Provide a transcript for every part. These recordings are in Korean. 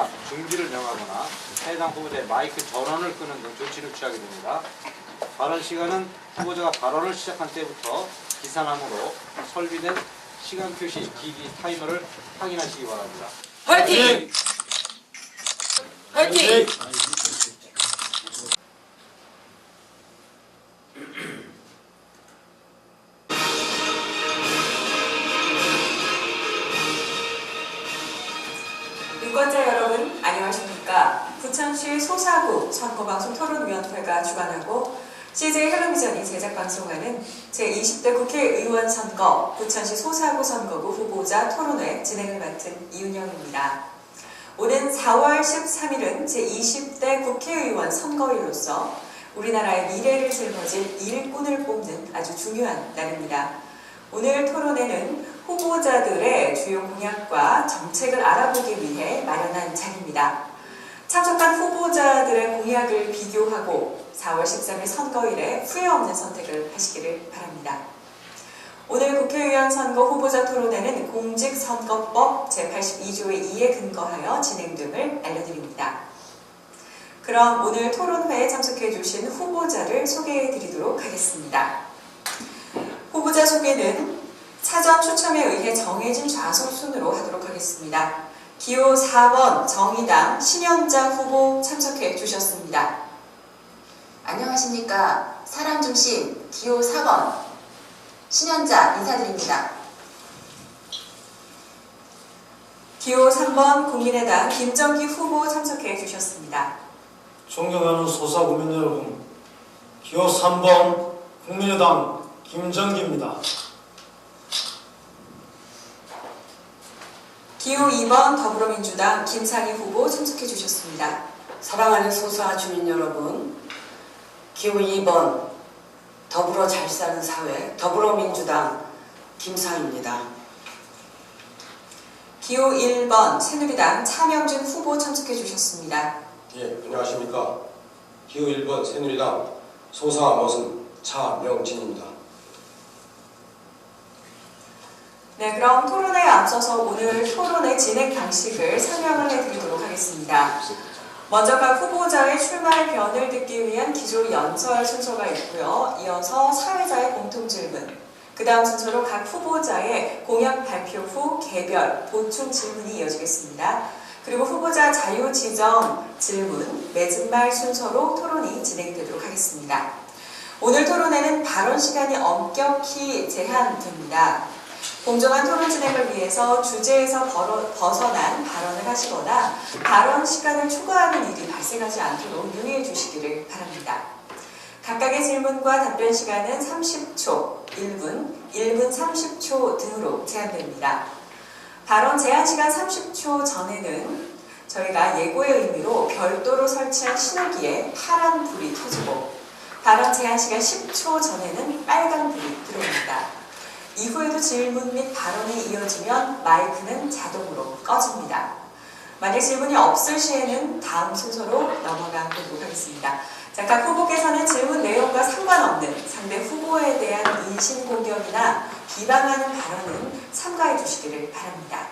후보자가 중지를 정하거나 해당 후보자의 마이크 전원을 끄는 등 조치를 취하게 됩니다. 발언 시간은 후보자가 발언을 시작한 때부터 기산함으로 설비된 시간 표시 기기 타이머를 확인하시기 바랍니다. 화이팅! 화이팅! 유권자 여러분 안녕하십니까? 부천시 소사구 선거방송 토론위원회가 주관하고 CJ 헬로비전이 제작방송하는 제20대 국회의원 선거 부천시 소사구 선거구 후보자 토론회 진행을 맡은 이윤영입니다. 오는 4월 13일은 제20대 국회의원 선거일로서 우리나라의 미래를 짊어질 일꾼을 뽑는 아주 중요한 날입니다. 오늘 토론회는 후보자들의 주요 공약과 정책을 알아보기 위해 마련한 자리입니다. 참석한 후보자들의 공약을 비교하고 4월 13일 선거일에 후회 없는 선택을 하시기를 바랍니다. 오늘 국회의원 선거 후보자 토론회는 공직선거법 제82조의 2에 근거하여 진행됨을 알려드립니다. 그럼 오늘 토론회에 참석해 주신 후보자를 소개해 드리도록 하겠습니다. 후보자 소개는 사전 추첨에 의해 정해진 좌석 순으로 하도록 하겠습니다. 기호 4번 정의당 신현자 후보 참석해 주셨습니다. 안녕하십니까. 사람중심 기호 4번 신현자 인사드립니다. 기호 3번 국민의당 김정기 후보 참석해 주셨습니다. 존경하는 소사구민 여러분, 기호 3번 국민의당 김정기입니다. 기호 2번 더불어민주당 김상희 후보 참석해 주셨습니다. 사랑하는 소사 주민 여러분, 기호 2번 더불어 잘 사는 사회 더불어민주당 김상희입니다. 기호 1번 새누리당 차명진 후보 참석해 주셨습니다. 예, 안녕하십니까. 기호 1번 새누리당 소사머슴 차명진입니다. 네, 그럼 토론에 앞서서 오늘 토론의 진행 방식을 설명을 해드리도록 하겠습니다. 먼저 각 후보자의 출마의 변을 듣기 위한 기조 연설 순서가 있고요. 이어서 사회자의 공통 질문, 그 다음 순서로 각 후보자의 공약 발표 후 개별, 보충 질문이 이어지겠습니다. 그리고 후보자 자유 지정 질문, 맺은 말 순서로 토론이 진행되도록 하겠습니다. 오늘 토론회는 발언 시간이 엄격히 제한됩니다. 공정한 토론 진행을 위해서 주제에서 벗어난 발언을 하시거나 발언 시간을 초과하는 일이 발생하지 않도록 유의해 주시기를 바랍니다. 각각의 질문과 답변 시간은 30초, 1분, 1분 30초 등으로 제한됩니다. 발언 제한 시간 30초 전에는 저희가 예고의 의미로 별도로 설치한 신호기에 파란 불이 켜지고 발언 제한 시간 10초 전에는 빨간 불이 들어옵니다. 이후에도 질문 및 발언이 이어지면 마이크는 자동으로 꺼집니다. 만약 질문이 없을 시에는 다음 순서로 넘어가 보도록 하겠습니다. 자, 각 후보께서는 질문 내용과 상관없는 상대 후보에 대한 인신공격이나 비방하는 발언은 삼가해 주시기를 바랍니다.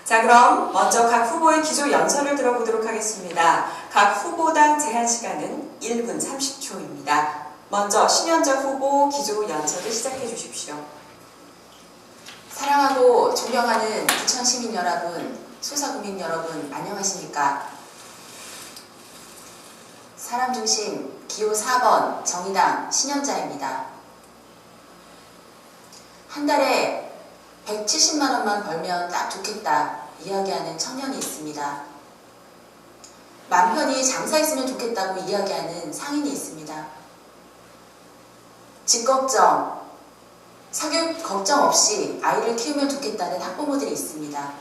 자, 그럼 먼저 각 후보의 기조 연설을 들어보도록 하겠습니다. 각 후보당 제한 시간은 1분 30초입니다. 먼저 신현자 후보 기조 연설을 시작해 주십시오. 사랑하고 존경하는 부천 시민 여러분, 소사구민 여러분 안녕하십니까? 사람중심 기호 4번 정의당 신현자입니다. 한 달에 170만 원만 벌면 딱 좋겠다 이야기하는 청년이 있습니다. 맘 편히 장사했으면 좋겠다고 이야기하는 상인이 있습니다. 집 걱정, 사교육 걱정 없이 아이를 키우면 좋겠다는 학부모들이 있습니다.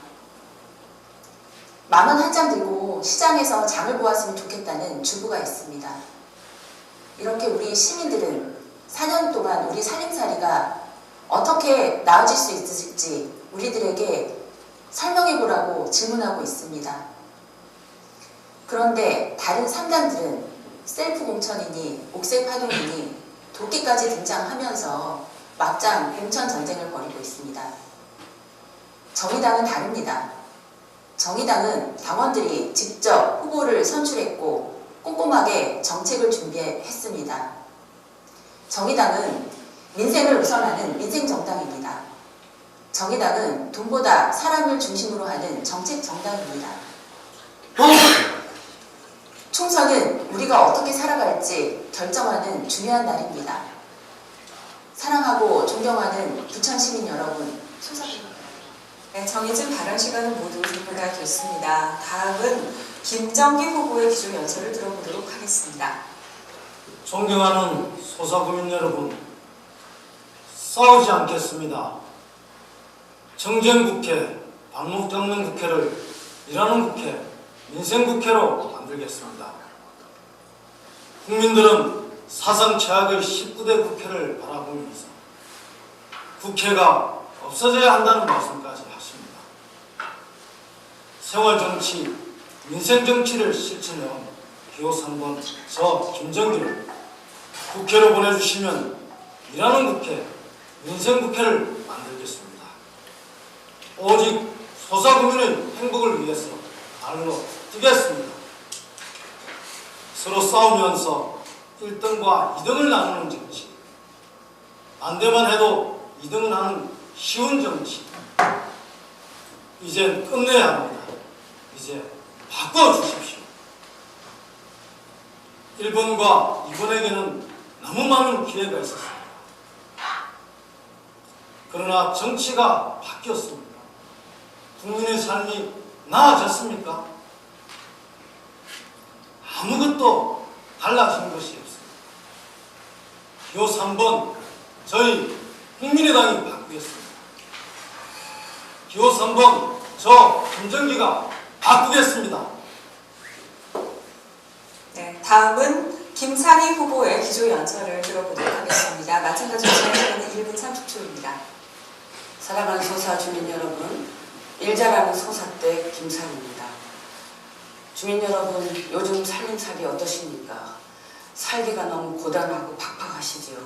10,000원 한 장 들고 시장에서 장을 보았으면 좋겠다는 주부가 있습니다. 이렇게 우리 시민들은 4년 동안 우리 살림살이가 어떻게 나아질 수 있을지 우리들에게 설명해보라고 질문하고 있습니다. 그런데 다른 3당들은 셀프 공천이니 옥새 파동이니 도끼까지 등장하면서 막장 공천 전쟁을 벌이고 있습니다. 정의당은 다릅니다. 정의당은 당원들이 직접 후보를 선출했고 꼼꼼하게 정책을 준비했습니다. 정의당은 민생을 우선하는 민생정당입니다. 정의당은 돈보다 사람을 중심으로 하는 정책 정당입니다. 총선은 우리가 어떻게 살아갈지 결정하는 중요한 날입니다. 사랑하고 존경하는 부천 시민 여러분, 소사입니다. 네, 정해진 발언 시간은 모두 종료가 됐습니다. 다음은 김정기 후보의 기조 연설을 들어보도록 하겠습니다. 존경하는 소사구민 여러분, 싸우지 않겠습니다. 정쟁국회, 방목 잡는 국회를 일하는 국회, 민생국회로 만들겠습니다. 국민들은 사상 최악의 19대 국회를 바라보면서 국회가 없어져야 한다는 말씀까지 하십니다. 생활정치, 민생정치를 실천해온 기호 3번 저 김정기를 국회로 보내주시면 일하는 국회, 민생국회를 만들겠습니다. 오직 소사구민의 행복을 위해서 발로 뛰겠습니다. 서로 싸우면서 1등과 2등을 나누는 정치, 반대만 해도 2등은 하는 쉬운 정치, 이제 끝내야 합니다. 이제 바꿔주십시오. 1번과 2번에게는 너무 많은 기회가 있었습니다. 그러나 정치가 바뀌었습니다. 국민의 삶이 나아졌습니까? 아무것도 달라진 것이 없습니다. 기호 3번 저희 국민의당이 바꾸겠습니다. 기호 3번 저 김정기가 바꾸겠습니다. 네, 다음은 김상희 후보의 기조 연설을 들어보도록 하겠습니다. 마찬가지로 시간은 1분 30초입니다. 사랑하는 소사 주민 여러분, 일 잘하는 소사댁 김상입니다. 주민 여러분, 요즘 살림살이 어떠십니까? 살기가 너무 고단하고 팍팍하시지요.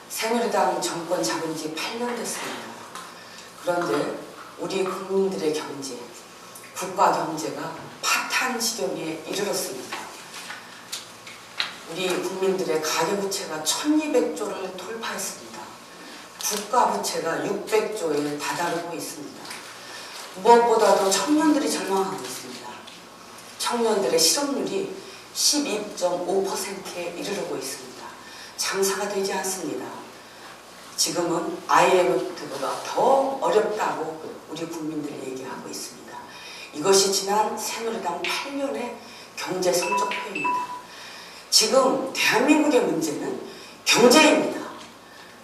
새누리당 정권 잡은 지 8년 됐습니다. 그런데 우리 국민들의 경제, 국가 경제가 파탄 지경에 이르렀습니다. 우리 국민들의 가계부채가 1200조를 돌파했습니다. 국가부채가 600조에 다다르고 있습니다. 무엇보다도 청년들이 절망하고 있습니다. 청년들의 실업률이 12.5%에 이르르고 있습니다. 장사가 되지 않습니다. 지금은 IMF보다 더 어렵다고 우리 국민들이 얘기하고 있습니다. 이것이 지난 새누리당 8년의 경제 성적표입니다. 지금 대한민국의 문제는 경제입니다.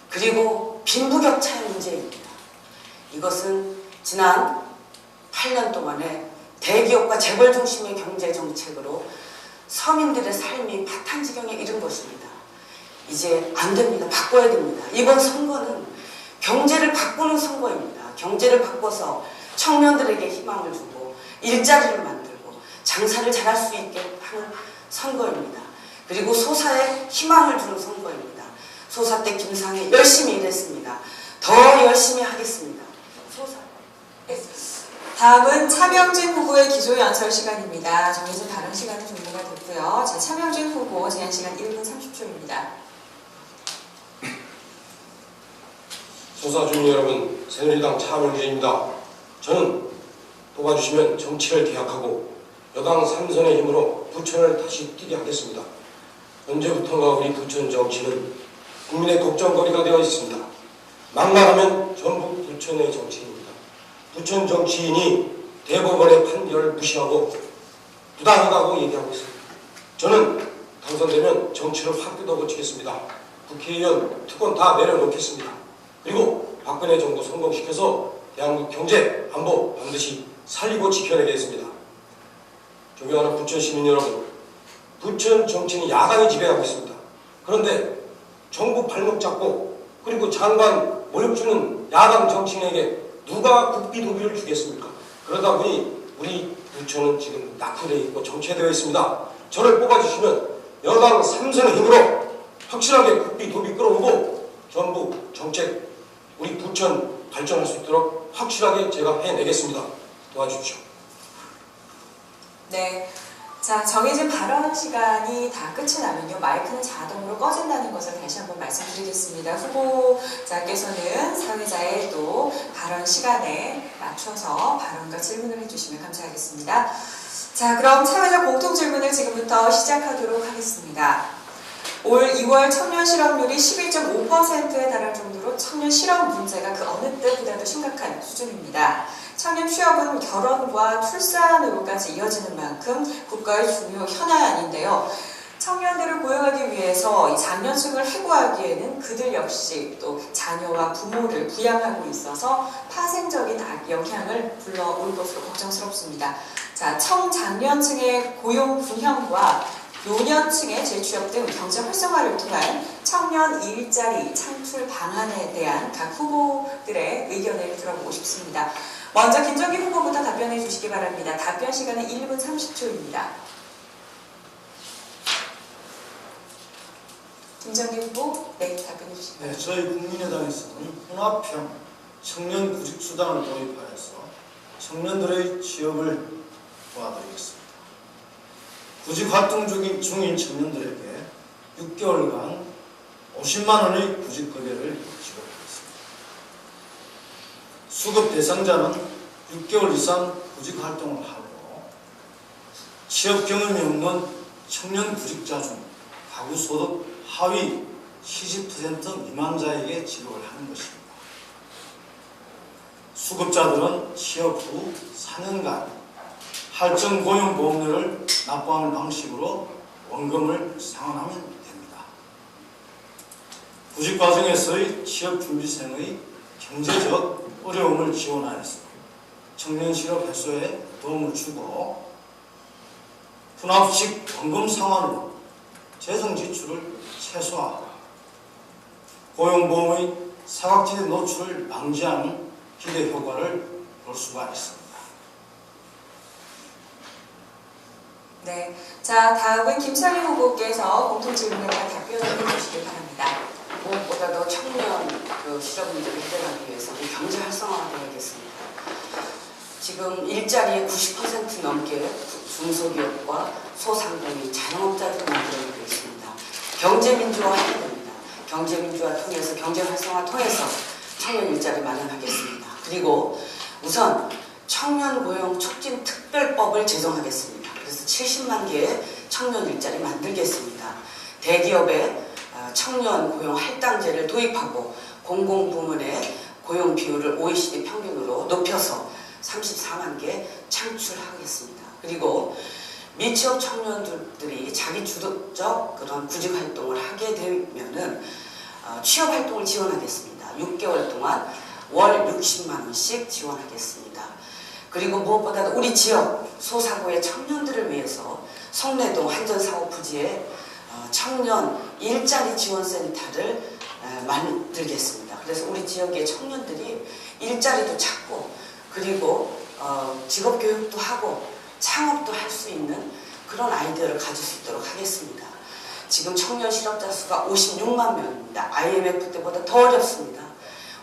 그리고 빈부격차의 문제입니다. 이것은 지난 8년 동안의 대기업과 재벌 중심의 경제 정책으로 서민들의 삶이 파탄지경에 이른 것입니다. 이제 안 됩니다. 바꿔야 됩니다. 이번 선거는 경제를 바꾸는 선거입니다. 경제를 바꿔서 청년들에게 희망을 주고 일자리를 만들고 장사를 잘할 수 있게 하는 선거입니다. 그리고 소사에 희망을 주는 선거입니다. 소사 때 김상희 열심히 일했습니다. 더 열심히 하겠습니다. 소사. 다음은 차명진 후보의 기조 연설 시간입니다. 정해진 발언 시간은 종료가 됐고요. 자, 차명진 후보 제한 시간 1분 30초입니다. 소사 주민 여러분, 새누리당 차명진입니다. 저는 뽑아주시면 정치를 개혁하고 여당 3선의 힘으로 부천을 다시 뛰게 하겠습니다. 언제부턴가 우리 부천 정치는 국민의 걱정거리가 되어 있습니다. 막말하면 전부 부천의 정치인입니다. 부천 정치인이 대법원의 판결을 무시하고 부당하다고 얘기하고 있습니다. 저는 당선되면 정치를 확 뜯어고치겠습니다. 국회의원 특권 다 내려놓겠습니다. 그리고 박근혜 정부 성공시켜서 대한민국 경제, 안보 반드시 살리고 지켜내겠습니다. 존경하는 부천 시민 여러분, 부천 정치는 야당이 지배하고 있습니다. 그런데 정부 발목 잡고 그리고 장관 월급 주는 야당 정치인에게 누가 국비도비를 주겠습니까? 그러다 보니 우리 부천은 지금 낙후되어 있고 정체되어 있습니다. 저를 뽑아주시면 여당 3선의 힘으로 확실하게 국비도비 끌어오고 전부 정책 우리 부천 발전할 수 있도록 확실하게 제가 해내겠습니다. 도와주십시오. 네. 자, 정해진 발언 시간이 다 끝이 나면요, 마이크는 자동으로 꺼진다는 것을 다시 한번 말씀드리겠습니다. 후보자께서는 사회자의 또 발언 시간에 맞춰서 발언과 질문을 해주시면 감사하겠습니다. 자, 그럼 사회자 공통 질문을 지금부터 시작하도록 하겠습니다. 올 2월 청년 실업률이 11.5%에 달할 정도로 청년 실업 문제가 그 어느 때보다도 심각한 수준입니다. 청년 취업은 결혼과 출산으로까지 이어지는 만큼 국가의 중요 현안인데요. 청년들을 고용하기 위해서 이 장년층을 해고하기에는 그들 역시 또 자녀와 부모를 부양하고 있어서 파생적인 영향을 불러올 것으로 걱정스럽습니다. 자, 청장년층의 고용 분양과 노년층의 재취업 등 경제 활성화를 통한 청년 일자리 창출 방안에 대한 각 후보들의 의견을 들어보고 싶습니다. 먼저 김정기 후보부터 답변해 주시기 바랍니다. 답변 시간은 1분 30초입니다. 김정기 후보, 네, 답변해 주시기 바랍니다. 네, 저희 국민의당에서는 혼합형 청년 구직 수단을 도입하여서 청년들의 취업을 도와드리겠습니다. 구직 활동 중인 청년들에게 6개월간 50만 원의 구직급여를 지급하겠습니다. 수급 대상자는 6개월 이상 구직 활동을 하고 취업 경험이 없는 청년 구직자 중 가구 소득 하위 70% 미만자에게 지급을 하는 것입니다. 수급자들은 취업 후 4년간 할증 고용보험료를 납부하는 방식으로 원금을 상환하면 됩니다. 구직 과정에서의 취업준비생의 경제적 어려움을 지원하여서 청년 실업 해소에 도움을 주고 분합식 원금 상환으로 재정 지출을 최소화하고 고용보험의 사각지대 노출을 방지하는 기대 효과를 볼 수가 있습니다. 네, 자, 다음은 김상희 후보께서 공통 질문에 대한 답변을 해주시기 바랍니다. 무엇보다도 청년 실업 문제를 해결하기 위해서는 경제 활성화가 되어야겠습니다. 지금 일자리의 90% 넘게 중소기업과 소상공인, 자영업자들을 만들어내고 있습니다. 경제민주화 해야 됩니다. 경제민주화 통해서, 경제 활성화 통해서 청년 일자리 마련하겠습니다. 그리고 우선 청년 고용 촉진 특별법을 제정하겠습니다. 그래서 70만 개의 청년 일자리 만들겠습니다. 대기업에 청년 고용 할당제를 도입하고 공공부문의 고용 비율을 OECD 평균으로 높여서 34만 개 창출하겠습니다. 그리고 미취업 청년들이 자기 주도적 그런 구직 활동을 하게 되면은 취업 활동을 지원하겠습니다. 6개월 동안 월 60만 원씩 지원하겠습니다. 그리고 무엇보다도 우리 지역 소사고의 청년들을 위해서 성내동 한전사업 부지에 청년 일자리 지원센터를 만들겠습니다. 그래서 우리 지역의 청년들이 일자리도 찾고 그리고 직업교육도 하고 창업도 할 수 있는 그런 아이디어를 가질 수 있도록 하겠습니다. 지금 청년 실업자 수가 56만 명입니다. IMF 때보다 더 어렵습니다.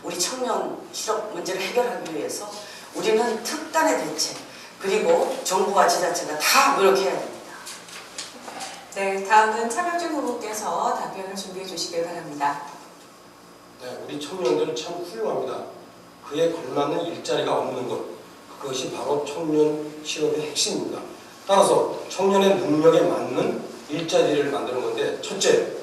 우리 청년 실업 문제를 해결하기 위해서 우리는 특단의 대책 그리고 정부와 지자체가 다 노력해야 됩니다. 네, 다음은 차명준 후보께서 답변을 준비해 주시길 바랍니다. 네, 우리 청년들은 참 훌륭합니다. 그에 걸맞는 일자리가 없는 것, 그것이 바로 청년 실업의 핵심입니다. 따라서 청년의 능력에 맞는 일자리를 만드는 건데, 첫째,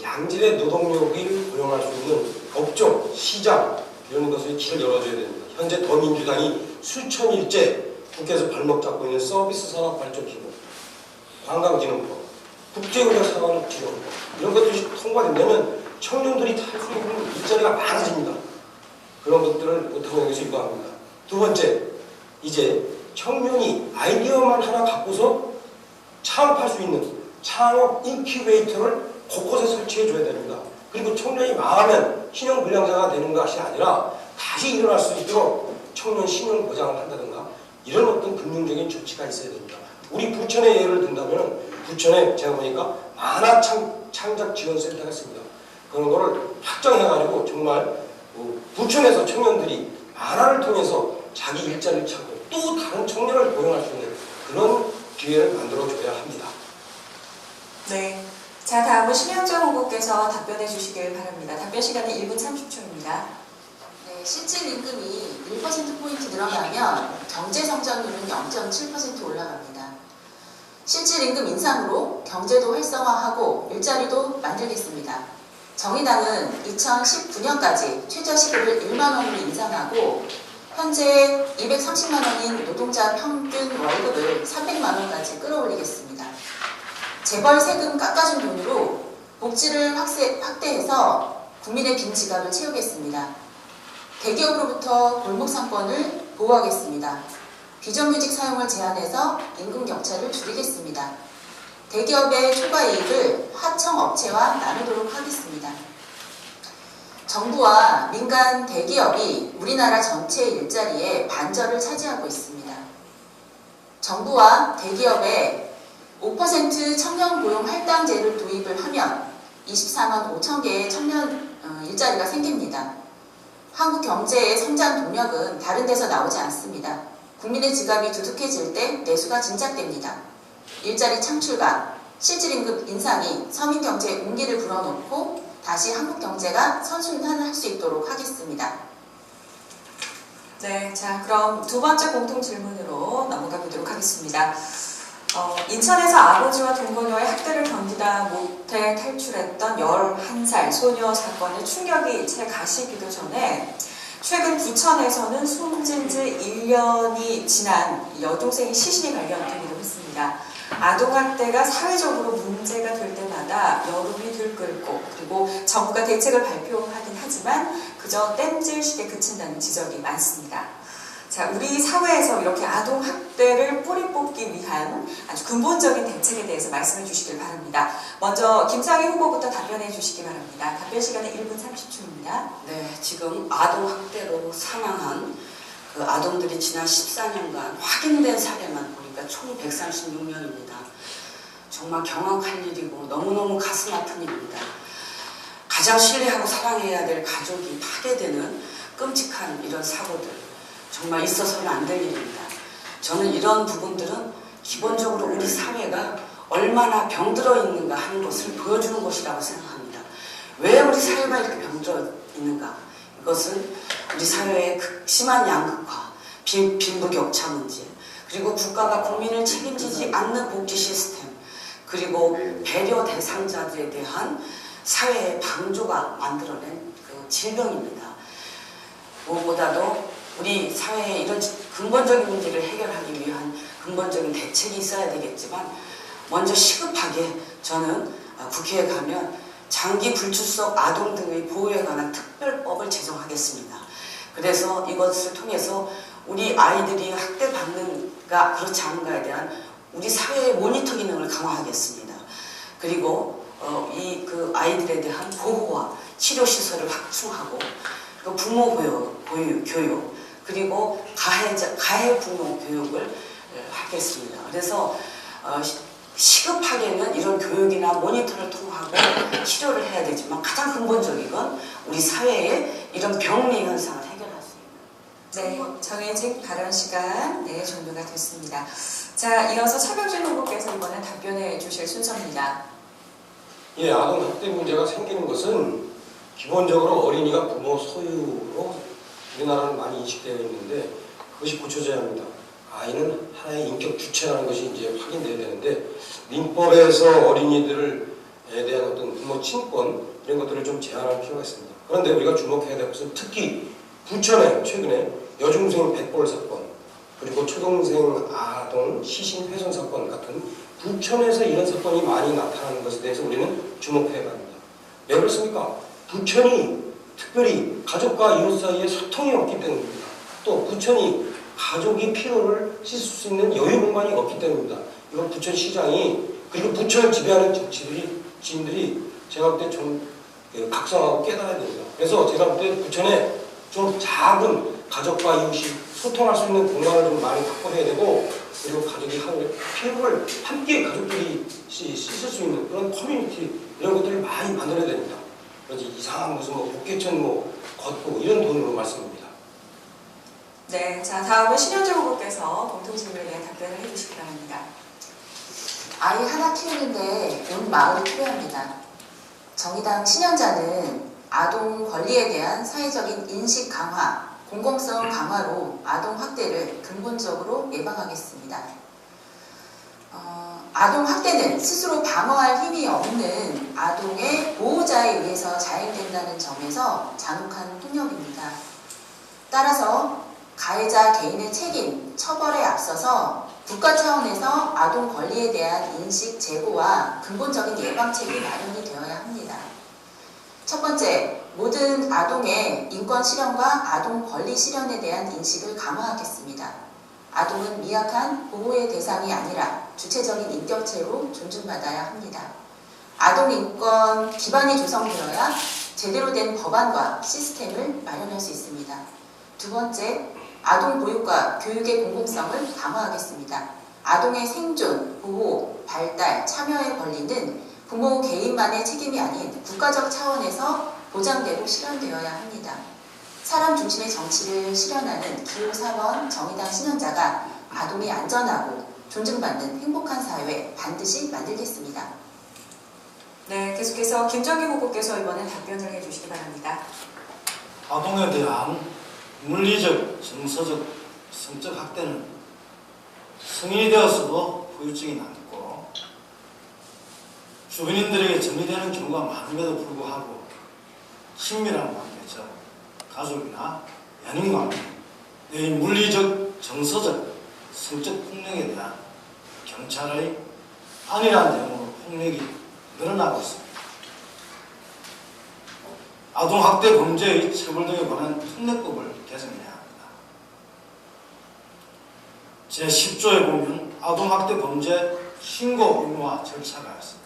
양질의 노동력을 고용할 수 있는 업종, 시장 이런 것을 길을 열어줘야 됩니다. 현재 더민주당이 수천일째 국회에서 발목 잡고 있는 서비스 산업 발전 기본, 관광진흥법, 국제의료 산업지원법 이런 것들이 통과된다면 청년들이 탈 수 있는 일자리가 많아집니다. 그런 것들을 못하고 여기서 유도합니다. 두 번째, 이제 청년이 아이디어만 하나 갖고서 창업할 수 있는 창업 인큐베이터를 곳곳에 설치해 줘야 됩니다. 그리고 청년이 망하면 신용불량자가 되는 것이 아니라 다시 일어날 수 있도록 청년 신용 보장을 한다든가 이런 어떤 금융적인 조치가 있어야 됩니다. 우리 부천의 예를 든다면 부천에 제가 보니까 만화 창작 지원센터가 있습니다. 그런 거를 확장해가지고 정말 부천에서 청년들이 만화를 통해서 자기 일자리를 찾고 또 다른 청년을 고용할 수 있는 그런 기회를 만들어줘야 합니다. 네. 자, 다음은 심영정 후보께서 답변해 주시길 바랍니다. 답변 시간은 1분 30초입니다. 네, 실질 임금이 1%포인트 늘어나면 경제 성장률은 0.7% 올라갑니다. 실질 임금 인상으로 경제도 활성화하고 일자리도 만들겠습니다. 정의당은 2019년까지 최저시급을 1만 원으로 인상하고 현재 230만 원인 노동자 평균 월급을 300만 원까지 끌어올리겠습니다. 재벌 세금 깎아준 돈으로 복지를 확대해서 국민의 빈 지갑을 채우겠습니다. 대기업으로부터 골목 상권을 보호하겠습니다. 비정규직 사용을 제한해서 임금 격차를 줄이겠습니다. 대기업의 초과 이익을 하청업체와 나누도록 하겠습니다. 정부와 민간 대기업이 우리나라 전체 일자리의 반절을 차지하고 있습니다. 정부와 대기업의 5% 청년 고용 할당제를 도입을 하면 24만 5천 개의 청년 일자리가 생깁니다. 한국 경제의 성장 동력은 다른 데서 나오지 않습니다. 국민의 지갑이 두둑해질 때 내수가 진작됩니다. 일자리 창출과 실질임금 인상이 서민 경제에 온기를 불어넣고 다시 한국 경제가 선순환할 수 있도록 하겠습니다. 네, 자, 그럼 두 번째 공통 질문으로 넘어가 보도록 하겠습니다. 인천에서 아버지와 동거녀의 학대를 견디다 못해 탈출했던 11살 소녀 사건의 충격이 채 가시기도 전에 최근 부천에서는 숨진 지 1년이 지난 여동생의 시신이 발견되기도 했습니다. 아동학대가 사회적으로 문제가 될 때마다 여론이 들끓고 그리고 정부가 대책을 발표하긴 하지만 그저 땜질식에 그친다는 지적이 많습니다. 자, 우리 사회에서 이렇게 아동학대를 뿌리 뽑기 위한 아주 근본적인 대책에 대해서 말씀해 주시길 바랍니다. 먼저 김상희 후보부터 답변해 주시기 바랍니다. 답변 시간은 1분 30초입니다. 네, 지금 아동학대로 사망한 그 아동들이 지난 14년간 확인된 사례만 보니까 총 136명입니다. 정말 경악할 일이고 너무너무 가슴 아픈 일입니다. 가장 신뢰하고 사랑해야 될 가족이 파괴되는 끔찍한 이런 사고들 정말 있어서는 안 될 일입니다. 저는 이런 부분들은 기본적으로 우리 사회가 얼마나 병들어 있는가 하는 것을 보여주는 것이라고 생각합니다. 왜 우리 사회가 이렇게 병들어 있는가? 이것은 우리 사회의 극심한 양극화, 빈부격차 문제, 그리고 국가가 국민을 책임지지 않는 복지 시스템, 그리고 배려 대상자들에 대한 사회의 방조가 만들어낸 그 질병입니다. 무엇보다도 우리 사회의 이런 근본적인 문제를 해결하기 위한 근본적인 대책이 있어야 되겠지만 먼저 시급하게 저는 국회에 가면 장기 불출석 아동 등의 보호에 관한 특별법을 제정하겠습니다. 그래서 이것을 통해서 우리 아이들이 학대받는가 그렇지 않은가에 대한 우리 사회의 모니터 기능을 강화하겠습니다. 그리고 이 그 아이들에 대한 보호와 치료 시설을 확충하고 그 부모 교육 그리고 가해 부모 교육을 하겠습니다. 그래서 시급하게는 이런 교육이나 모니터를 통하고 치료를 해야 되지만 가장 근본적인 건 우리 사회의 이런 병리 현상을 해결할 수 있는. 네, 정해진 발언 시간 종료가 됐습니다. 자, 이어서 차병진 후보께서 이번에 답변해 주실 순서입니다. 예, 아동학대 문제가 생기는 것은 기본적으로 어린이가 부모 소유로 우리나라는 많이 인식되어 있는데 그것이 고쳐져야 합니다. 아이는 하나의 인격 주체라는 것이 이제 확인돼야 되는데 민법에서 어린이들에 대한 어떤 부모 친권 이런 것들을 좀 제한할 필요가 있습니다. 그런데 우리가 주목해야 될 것은 특히 부천에 최근에 여중생 백볼 사건 그리고 초동생 아동 시신 훼손 사건 같은 부천에서 이런 사건이 많이 나타나는 것에 대해서 우리는 주목해야 합니다. 왜 그렇습니까? 부천이 특별히 가족과 이웃 사이에 소통이 없기 때문입니다. 또 부천이 가족이 피로를 씻을 수 있는 여유 공간이 없기 때문입니다. 이건 부천시장이 그리고 부천을 지배하는 지인들이 제가 볼 때 좀 각성하고 깨달아야 됩니다. 그래서 제가 볼 때 부천에 좀 작은 가족과 이웃이 소통할 수 있는 공간을 좀 많이 확보해야 되고 그리고 가족이 피로를 함께 가족들이 씻을 수 있는 그런 커뮤니티 이런 것들을 많이 만들어야 됩니다. 그래서 이상한 무슨 뭐 목계천 걷고 이런 돈으로 말씀입니다. 네, 자 다음은 신현주 후보께서 공통 질문에 대한 답변을 해주시기 바랍니다. 아이 하나 키우는데 온 마을이 필요합니다. 정의당 신현자는 아동 권리에 대한 사회적인 인식 강화, 공공성 강화로 아동 학대를 근본적으로 예방하겠습니다. 아동 학대는 스스로 방어할 힘이 없는 아동의 보호자에 의해서 자행된다는 점에서 잔혹한 폭력입니다. 따라서 가해자 개인의 책임, 처벌에 앞서서 국가 차원에서 아동 권리에 대한 인식 제고와 근본적인 예방책이 마련이 되어야 합니다. 첫 번째, 모든 아동의 인권 실현과 아동 권리 실현에 대한 인식을 강화하겠습니다. 아동은 미약한 보호의 대상이 아니라 주체적인 인격체로 존중받아야 합니다. 아동 인권 기반이 조성되어야 제대로 된 법안과 시스템을 마련할 수 있습니다. 두 번째, 아동 보육과 교육의 공공성을 강화하겠습니다. 아동의 생존, 보호, 발달, 참여의 권리는 부모 개인만의 책임이 아닌 국가적 차원에서 보장되고 실현되어야 합니다. 사람 중심의 정치를 실현하는 기호 4번 정의당 신현자가 아동이 안전하고 존중받는 행복한 사회 반드시 만들겠습니다. 네, 계속해서 김정기 후보께서 이번에 답변을 해주시기 바랍니다. 아동에 대한 물리적, 정서적, 성적 학대는 성인이 되어서도 후유증이 남고 주변인들에게 전이되는 경우가 많음에도 불구하고 친밀한 관계죠. 가족이나 연인관계, 내 물리적, 정서적, 성적 폭력에 대한 경찰의 안일한 대응으로 폭력이 늘어나고 있습니다. 아동학대 범죄의 처벌 등에 관한 특례법을 개정해야 합니다. 제10조에 보면 아동학대 범죄 신고 의무화 절차가 있습니다.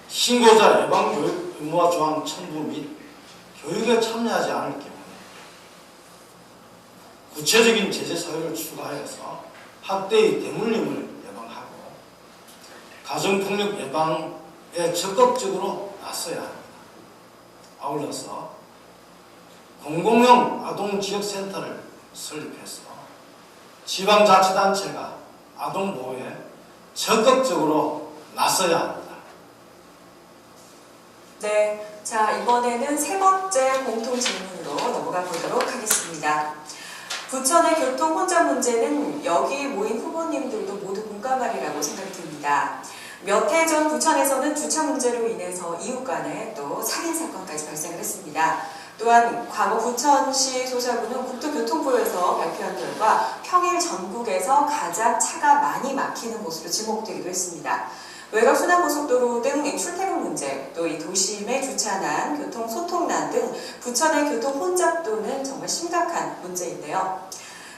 신고자 예방교육 의무화 조항 첨부 및 교육에 참여하지 않을 경우에 구체적인 제재 사유를 추가해서 학대의 대물림을 예방하고 가정폭력 예방에 적극적으로 나서야 합니다. 아울러서 공공형 아동지역센터를 설립해서 지방자치단체가 아동보호에 적극적으로 나서야 합니다. 네, 자 이번에는 세 번째 공통 질문으로 넘어가 보도록 하겠습니다. 부천의 교통 혼잡 문제는 여기 모인 후보님들도 모두 공감하리라고 생각이 듭니다. 몇 해 전 부천에서는 주차 문제로 인해서 이웃 간에 또 살인사건까지 발생을 했습니다. 또한 과거 부천시 소사구는 국토교통부에서 발표한 결과 평일 전국에서 가장 차가 많이 막히는 곳으로 지목되기도 했습니다. 외곽 순환고속도로 등 출퇴근 문제, 또 이 도심의 주차난, 교통 소통난 등 부천의 교통 혼잡도는 정말 심각한 문제인데요.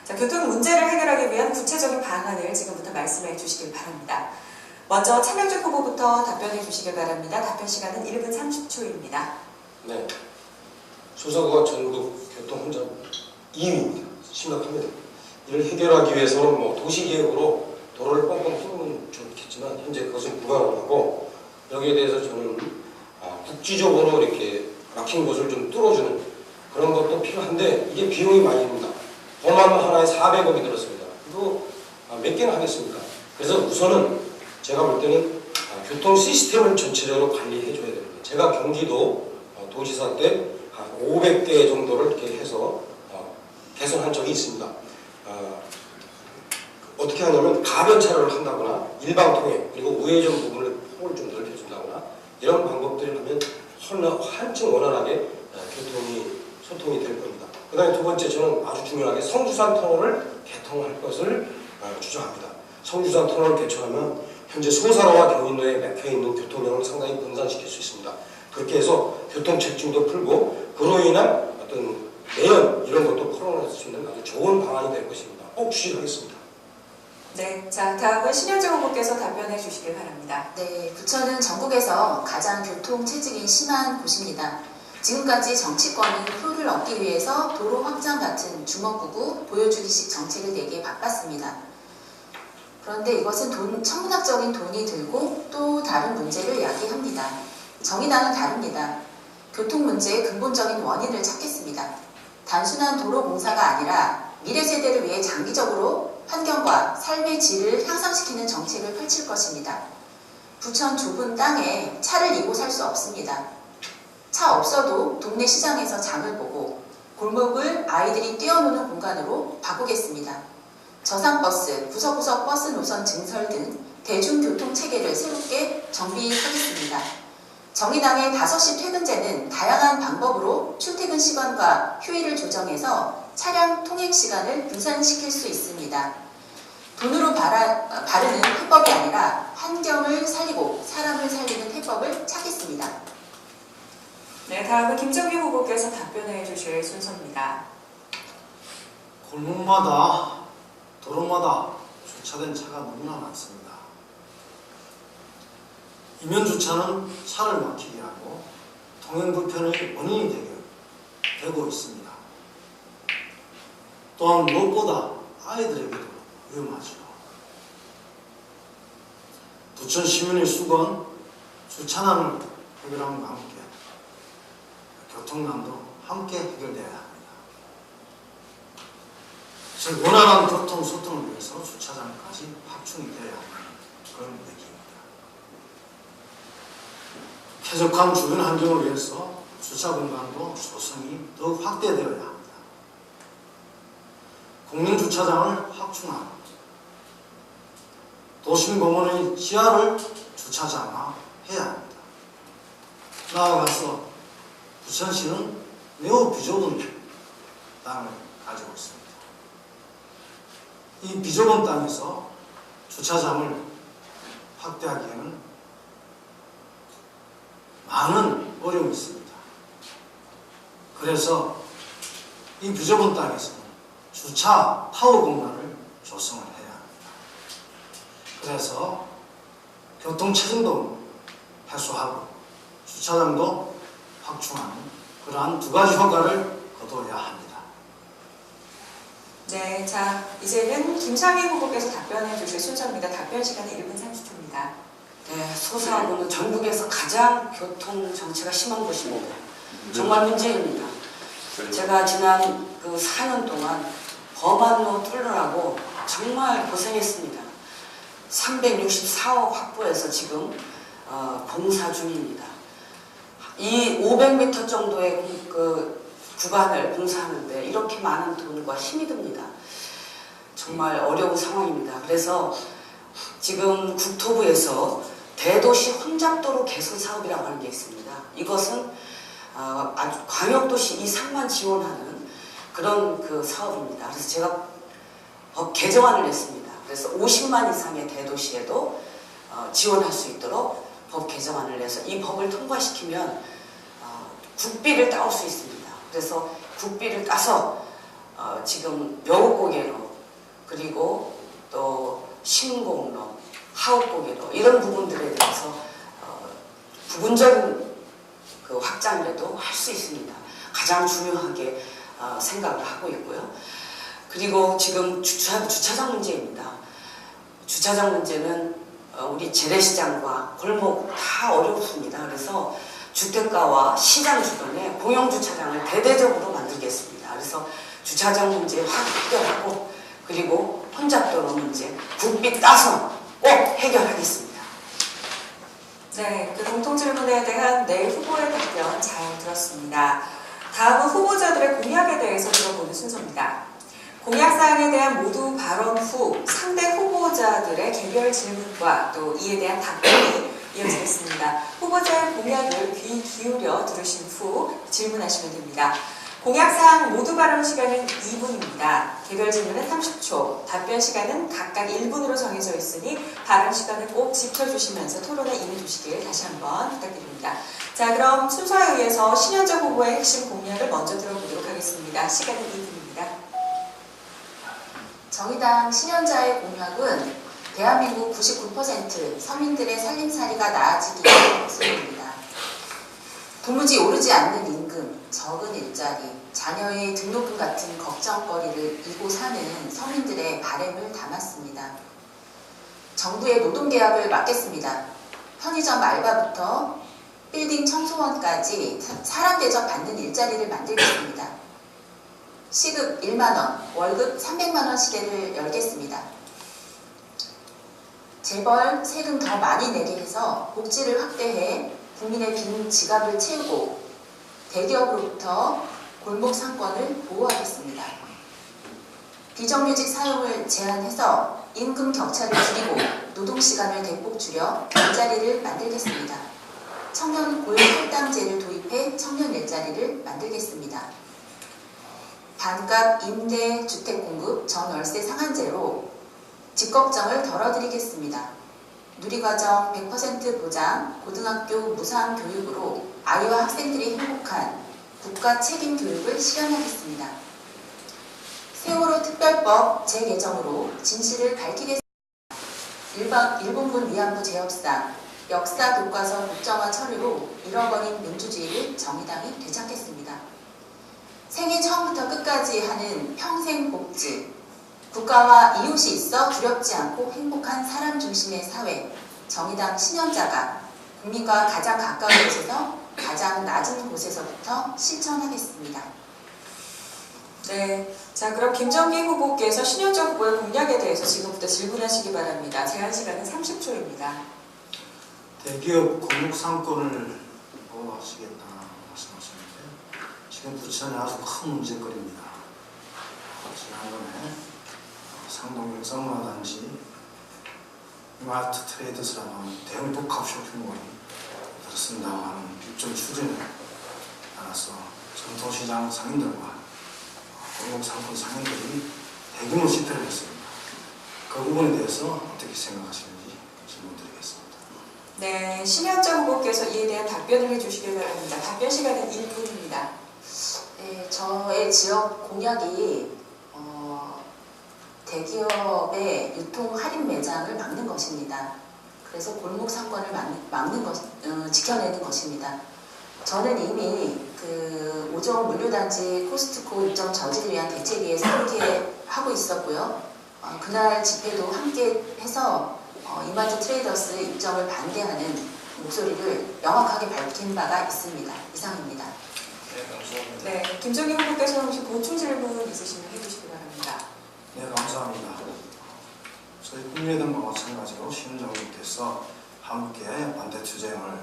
자, 교통 문제를 해결하기 위한 구체적인 방안을 지금부터 말씀해 주시길 바랍니다. 먼저 차명준 후보부터 답변해 주시길 바랍니다. 답변 시간은 1분 30초입니다. 네. 소사구가 전국 교통 혼잡 2위입니다. 심각합니다. 이를 해결하기 위해서는 도시계획으로 도로를 뻥뻥 뚫으면 좋겠지만 현재 그것은 불가능하고 여기에 대해서 저는 국지적으로 이렇게 막힌 곳을 좀 뚫어주는 그런 것도 필요한데 이게 비용이 많이 듭니다. 범함 하나에 400억이 들었습니다. 그리고 몇 개나 하겠습니까? 그래서 우선은 제가 볼 때는 교통 시스템을 전체적으로 관리해 줘야 됩니다. 제가 경기도 도지사 때 한 500개 정도를 이렇게 해서 개선한 적이 있습니다. 어떻게 하냐면 가변차로를 한다거나 일방통행 그리고 우회전 부분을 폭을 좀 넓혀준다거나 이런 방법들을 하면 한층 원활하게 소통이 될 겁니다. 그 다음에 두 번째 저는 아주 중요하게 성주산 터널을 개통할 것을 주장합니다. 성주산 터널을 개통하면 현재 소사로와 경인로에 막혀있는 교통량을 상당히 분산시킬 수 있습니다. 그렇게 해서 교통체증도 풀고 그로 인한 어떤 매연 이런 것도 풀어낼 수 있는 아주 좋은 방안이 될 것입니다. 꼭 추진하겠습니다. 네, 자 다음은 신현주 후보께서 답변해 주시길 바랍니다. 네, 부천은 전국에서 가장 교통 체증이 심한 곳입니다. 지금까지 정치권은 표를 얻기 위해서 도로 확장 같은 주먹구구 보여주기식 정책을 내기에 바빴습니다. 그런데 이것은 천문학적인 돈이 들고 또 다른 문제를 야기합니다. 정의당은 다릅니다. 교통 문제의 근본적인 원인을 찾겠습니다. 단순한 도로 공사가 아니라 미래 세대를 위해 장기적으로 환경과 삶의 질을 향상시키는 정책을 펼칠 것입니다. 부천 좁은 땅에 차를 이고 살 수 없습니다. 차 없어도 동네 시장에서 장을 보고 골목을 아이들이 뛰어노는 공간으로 바꾸겠습니다. 저상버스, 구석구석 버스 노선 증설 등 대중교통 체계를 새롭게 정비하겠습니다. 정의당의 5시 퇴근제는 다양한 방법으로 출퇴근 시간과 휴일을 조정해서 차량 통행 시간을 분산시킬 수 있습니다. 돈으로 바르는 해법이 아니라 환경을 살리고 사람을 살리는 해법을 찾겠습니다. 네, 다음은 김정기 후보께서 답변해 주실 순서입니다. 골목마다 도로마다 주차된 차가 너무나 많습니다. 이면 주차는 차를 막히게 하고 통행 불편의 원인이 되고 있습니다. 또한 무엇보다 아이들에게도 위험하죠. 부천 시민의 수건 주차난을 해결함과 함께 교통난도 함께 해결돼야 합니다. 즉 원활한 교통 소통을 위해서 주차장까지 확충이 되어야 하는 그런 얘기입니다. 쾌적한 주변 환경을 위해서 주차 공간도 조성이 더욱 확대되어야 합니다. 공영주차장을 확충하고 도심공원의 지하를 주차장화해야 합니다. 나아가서 부천시는 매우 비좁은 땅을 가지고 있습니다. 이 비좁은 땅에서 주차장을 확대하기에는 많은 어려움이 있습니다. 그래서 이 비좁은 땅에서 주차 타워 공간을 조성을 해야 합니다. 그래서 교통체증도 해소하고 주차장도 확충하는 그러한 두 가지 효과를 거둬야 합니다. 네, 자 이제는 김상희 후보께서 답변해 주실 순서입니다. 답변 시간은 1분 30초입니다. 네, 소사하고는 전국에서 가장 교통 정체가 심한 곳입니다. 정말 문제입니다. 제가 지난 그 4년 동안 범안로 뚫으라고 정말 고생했습니다. 364억 확보해서 지금 공사 중입니다. 이 500m 정도의 그 구간을 공사하는데 이렇게 많은 돈과 힘이 듭니다. 정말 어려운 상황입니다. 그래서 지금 국토부에서 대도시 혼잡도로 개선 사업이라고 하는 게 있습니다. 이것은 아주 광역도시 이상만 지원하는 그런 그 사업입니다. 그래서 제가 법 개정안을 냈습니다. 그래서 50만 이상의 대도시에도 지원할 수 있도록 법 개정안을 내서 이 법을 통과시키면 국비를 따올 수 있습니다. 그래서 국비를 따서 지금 묘고개로 그리고 또 신공로, 하옥고개로 이런 부분들에 대해서 부분적인 그 확장이라도 할 수 있습니다. 가장 중요하게 생각을 하고 있고요. 그리고 지금 주차장 문제입니다. 주차장 문제는 우리 재래시장과 골목 다 어렵습니다. 그래서 주택가와 시장 주변에 공영주차장을 대대적으로 만들겠습니다. 그래서 주차장 문제 확 해결하고 그리고 혼잡도로 문제 국비 따서 꼭 해결하겠습니다. 네, 그 공통 질문에 대한 네 후보의 답변 잘 들었습니다. 다음은 후보자들의 공약에 대해서 들어보는 순서입니다. 공약사항에 대한 모두 발언 후 상대 후보자들의 개별 질문과 또 이에 대한 답변이 이어지겠습니다. 후보자의 공약을 귀 기울여 들으신 후 질문하시면 됩니다. 공약사항 모두 발언 시간은 2분입니다. 개별 질문은 30초, 답변 시간은 각각 1분으로 정해져 있으니 발언 시간을 꼭 지켜주시면서 토론에 임해주시길 다시 한번 부탁드립니다. 자, 그럼 순서에 의해서 신현정 후보의 핵심 공약을 먼저 들어보도록 하겠습니다. 시간은 2분입니다. 정의당 신현자의 공약은 대한민국 99% 서민들의 살림살이가 나아지기 위해서입니다. 도무지 오르지 않는 임금, 적은 일자리, 자녀의 등록금 같은 걱정거리를 이고 사는 서민들의 바램을 담았습니다. 정부의 노동개혁을 막겠습니다. 편의점 알바부터 빌딩 청소원까지 사람 대접 받는 일자리를 만들겠습니다. 시급 1만원, 월급 300만원 시대를 열겠습니다. 재벌 세금 더 많이 내게 해서 복지를 확대해 국민의 빈 지갑을 채우고 대기업으로부터 골목 상권을 보호하겠습니다. 비정규직 사용을 제한해서 임금 격차를 줄이고 노동시간을 대폭 줄여 일자리를 만들겠습니다. 청년 고용 할당제를 도입해 청년 일자리를 만들겠습니다. 반값 임대주택 공급 전월세 상한제로 집 걱정을 덜어드리겠습니다. 누리과정 100% 보장, 고등학교 무상 교육으로 아이와 학생들이 행복한 국가 책임 교육을 실현하겠습니다. 세월호 특별법 재개정으로 진실을 밝히겠습니다. 일본군 위안부 재협상, 역사 교과서 국정화 처리로 잃어버린 민주주의를 정의당이 되찾겠습니다. 생애 처음부터 끝까지 하는 평생 복지, 국가와 이웃이 있어 두렵지 않고 행복한 사람 중심의 사회, 정의당 신년자가 국민과 가장 가까운 곳에서 가장 낮은 곳에서부터 실천하겠습니다. 네, 자 그럼 김정기 후보께서 신현정 후보의 공약에 대해서 지금부터 질문하시기 바랍니다. 제한 시간은 30초입니다. 대기업 골목 상권을 보호하시겠다 말씀하셨는데 지금 부천이 아주 큰 문제거리입니다. 지난번에 상동 역삼마단지 이마트 트레이더스라는 대형 복합 쇼핑몰이 들어선다고 하는 입점 추진을 따라서 전통시장 상인들과 골목 상권 상인들이 대규모 집회를 했습니다. 그 부분에 대해서 어떻게 생각하시는지 질문드리겠습니다. 네, 신현정 후보께서 이에 대한 답변을 해주시길 바랍니다. 답변 시간은 1분입니다. 네, 저의 지역 공약이 대기업의 유통 할인 매장을 막는 것입니다. 그래서 골목 상권을 막는 것, 지켜내는 것입니다. 저는 이미 그 5종 물류단지 코스트코 입점 저지를 위한 대책위에서 함께 하고 있었고요. 그날 집회도 함께 해서 이마트 트레이더스 입점을 반대하는 목소리를 명확하게 밝힌 바가 있습니다. 이상입니다. 네, 감사합니다. 네, 김정기 후보께서 혹시 보충 질문 있으시면 해주시기 바랍니다. 네, 감사합니다. 저희 국민의당과 마찬가지로 신정님께서 함께 반대 투쟁을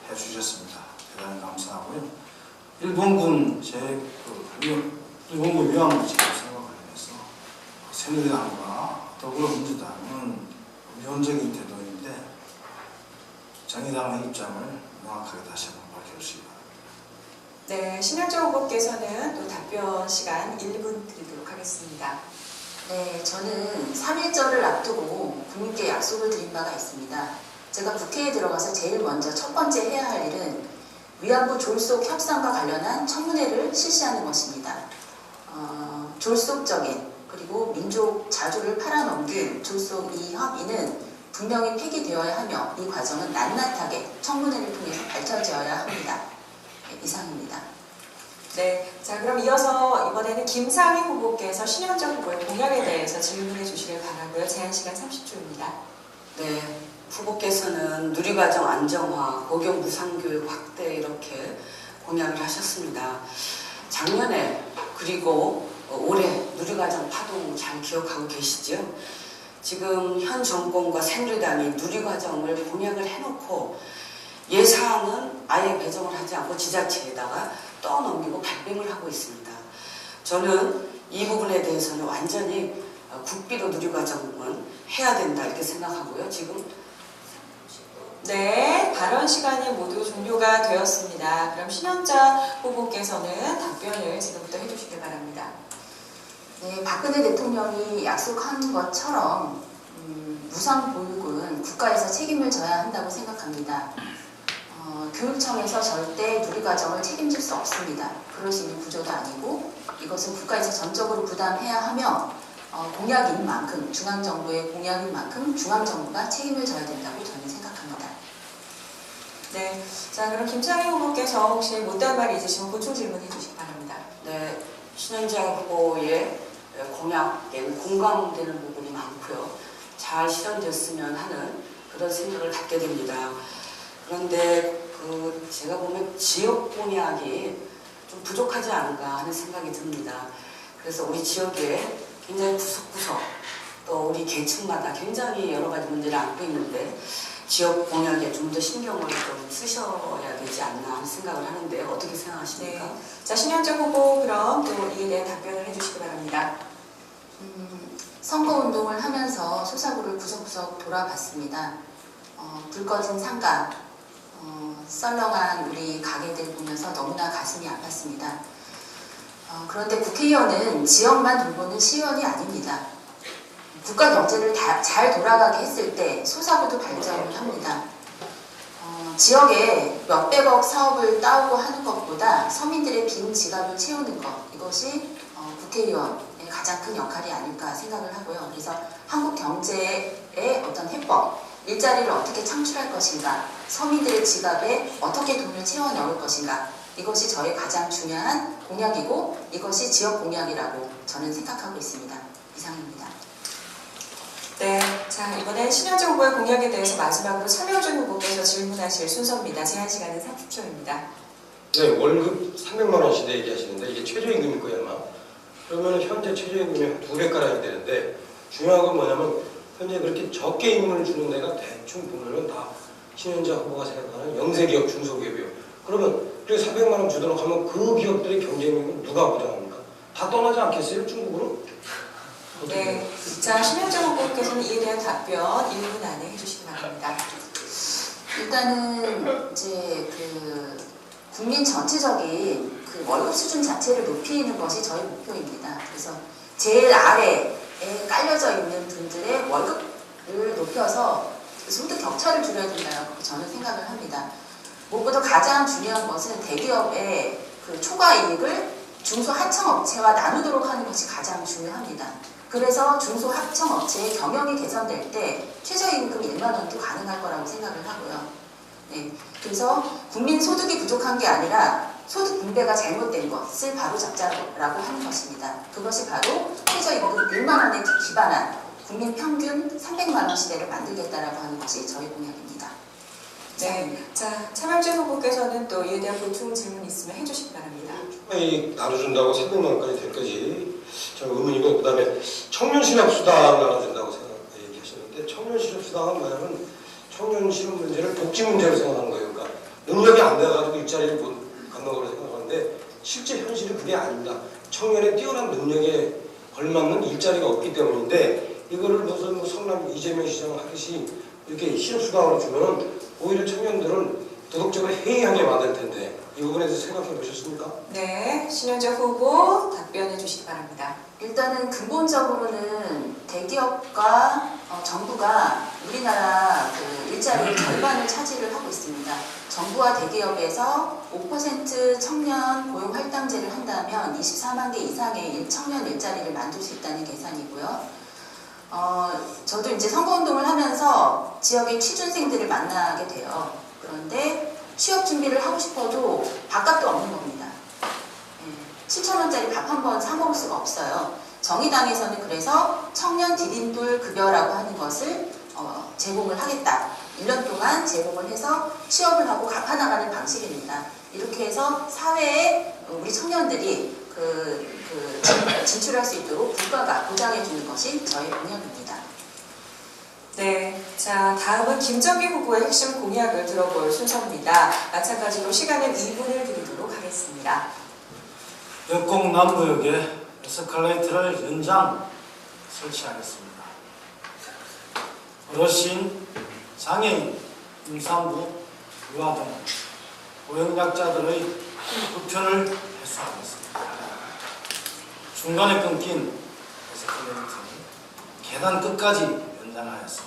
해주셨습니다. 대단히 감사하고요. 일본군 일본군 위안부 재협상과 관련해서 새누리당과 더불어민주당은 위헌적인 태도인데 정의당의 입장을 명확하게 다시 한번 밝혀주시기 바랍니다. 네, 신현정 후보께서는 또 답변 시간 1분 드리도록 하겠습니다. 네, 저는 3.1절을 앞두고 국민께 약속을 드린 바가 있습니다. 제가 국회에 들어가서 제일 먼저 첫 번째 해야 할 일은 위안부 졸속 협상과 관련한 청문회를 실시하는 것입니다. 졸속적인 그리고 민족 자주를 팔아넘긴 졸속 이 협의는 분명히 폐기되어야 하며 이 과정은 낱낱하게 청문회를 통해서 밝혀져야 합니다. 네, 이상입니다. 네, 자 그럼 이어서 이번에는 김상희 후보께서 신현정 후보의 공약에 대해서 질문해 주시길 바라고요. 제한 시간 30초입니다. 네, 후보께서는 누리과정 안정화, 고교 무상교육 확대 이렇게 공약을 하셨습니다. 작년에 그리고 올해 누리과정 파동 잘 기억하고 계시죠? 지금 현 정권과 새누리당이 누리과정을 공약을 해놓고 예산은 아예 배정을 하지 않고 지자체에다가 떠넘기고 발뺌을 하고 있습니다. 저는 이 부분에 대해서는 완전히 국비로 누리과정은 해야 된다 이렇게 생각하고요. 지금 네, 발언 시간이 모두 종료가 되었습니다. 그럼 신현정 후보께서는 답변을 지금부터 해주시길 바랍니다. 네, 박근혜 대통령이 약속한 것처럼 무상보육은 국가에서 책임을 져야 한다고 생각합니다. 교육청에서 절대 누리과정을 책임질 수 없습니다. 그럴 수 있는 구조도 아니고 이것은 국가에서 전적으로 부담해야 하며 공약인 만큼 중앙정부의 공약인 만큼 중앙정부가 책임을 져야 된다고 저는 생각합니다. 네, 자 그럼 김창희 후보께서 혹시 못다한 말이 있으시면 보충 질문해 주시기 바랍니다. 네, 신현정 후보의 공약에 공감되는 부분이 많고요. 잘 실현됐으면 하는 그런 생각을 갖게 됩니다. 그런데 제가 보면 지역 공약이 좀 부족하지 않은가 하는 생각이 듭니다. 그래서 우리 지역에 굉장히 구석구석 또 우리 계층마다 굉장히 여러 가지 문제를 안고 있는데 지역 공약에 좀 더 신경을 좀 쓰셔야 되지 않나 하는 생각을 하는데 어떻게 생각하십니까? 네. 자, 신현정 후보 그럼 또 이에 대한 답변을 해주시기 바랍니다. 선거운동을 하면서 소사구를 구석구석 돌아봤습니다. 불 꺼진 상가, 썰렁한 우리 가게들 보면서 너무나 가슴이 아팠습니다. 그런데 국회의원은 지역만 돌보는 시의원이 아닙니다. 국가 경제를 잘 돌아가게 했을 때 소사구도 발전을 합니다. 지역에 몇백억 사업을 따오고 하는 것보다 서민들의 빈 지갑을 채우는 것, 이것이 국회의원의 가장 큰 역할이 아닐까 생각을 하고요. 그래서 한국 경제의 어떤 해법, 일자리를 어떻게 창출할 것인가, 서민들의 지갑에 어떻게 돈을 채워 넣을 것인가, 이것이 저의 가장 중요한 공약이고 이것이 지역 공약이라고 저는 생각하고 있습니다. 이상입니다. 네, 자, 이번엔 신현정 후보의 공약에 대해서 마지막으로 차명준 후보께서 질문하실 순서입니다. 제한 시간은 30초입니다. 네, 월급 300만 원씩 얘기하시는데 이게 최저임금일 거예요 아마. 그러면 현재 최저임금이 한 2배 깔아야 되는데 중요한 건 뭐냐면 현재 그렇게 적게 임금을 주는 데가 대충 보면은 다 신현정 후보가 생각하는 영세기업, 중소기업이요. 그러면 그렇게 400만 원 주도록 하면 그 기업들의 경쟁력은 누가 보장합니까? 다 떠나지 않겠어요, 중국으로? 네, 자, 신현정 후보께서는 이에 대한 답변 1분 안에 해주시기 바랍니다. 일단은 이제 그 국민 전체적인 그 월급 수준 자체를 높이는 것이 저희 목표입니다. 그래서 제일 아래에 깔려져 있는 분들의 월급을 높여서 소득 격차를 줄여야 된다고 저는 생각을 합니다. 무엇보다 가장 중요한 것은 대기업의 그 초과이익을 중소하청업체와 나누도록 하는 것이 가장 중요합니다. 그래서 중소하청업체의 경영이 개선될 때 최저임금 1만 원도 가능할 거라고 생각을 하고요. 네, 그래서 국민 소득이 부족한 게 아니라 소득 분배가 잘못된 것을 바로잡자라고 하는 것입니다. 그것이 바로 최저임금 1만 원에 기반한 국민 평균 300만 원 시대를 만들겠다라고 하는 것이 저희 공약입니다. 네, 자, 차명준 후보께서는 또 이에 대한 보충 질문 있으면 해주시기 바랍니다. 나눠준다고 300만 원까지 될까지 저 의문이고, 그 다음에 청년실업수당 나눠준다고 얘기하셨는데 청년실업수당은 뭐냐면 청년 실업 문제를 복지 문제로 생각하는 거예요. 그러니까 능력이 안 돼가지고 일자리를 못 갖는 거로 생각하는데 실제 현실은 그게 아닙니다. 청년의 뛰어난 능력에 걸맞는 일자리가 없기 때문인데 이거를 무슨 성남 이재명 시장 하듯이 이렇게 실업수당으로 주면은 오히려 청년들은 도덕적으로 해이하게 만들 텐데 이 부분에 대해서 생각해 보셨습니까? 네, 신현정 후보 답변해 주시기 바랍니다. 일단은 근본적으로는 대기업과 정부가 우리나라 그 일자리의 절반을 차지를 하고 있습니다. 정부와 대기업에서 5% 청년 고용 할당제를 한다면 24만 개 이상의 청년 일자리를 만들 수 있다는 계산이고요. 저도 이제 선거운동을 하면서 지역의 취준생들을 만나게 돼요. 그런데 취업 준비를 하고 싶어도 밥값도 없는 겁니다. 7,000원짜리 밥 한 번 사 먹을 수가 없어요. 정의당에서는 그래서 청년 디딤돌 급여라고 하는 것을 제공을 하겠다. 1년 동안 제공을 해서 취업을 하고 갚아나가는 방식입니다. 이렇게 해서 사회에 우리 청년들이 진출할 수 있도록 국가가 보장해주는 것이 저의 공약입니다. 네, 자, 다음은 김정기 후보의 핵심 공약을 들어볼 순서입니다. 마찬가지로 시간은 2분을 드리도록 하겠습니다. 역곡 남부역에 에스컬레이터를 연장 설치하겠습니다. 어르신, 장애인, 임산부, 유아 등 고용약자들의 불편을 해소하겠습니다. 중간에 끊긴 에스컬레이터를 계단 끝까지 연장하여서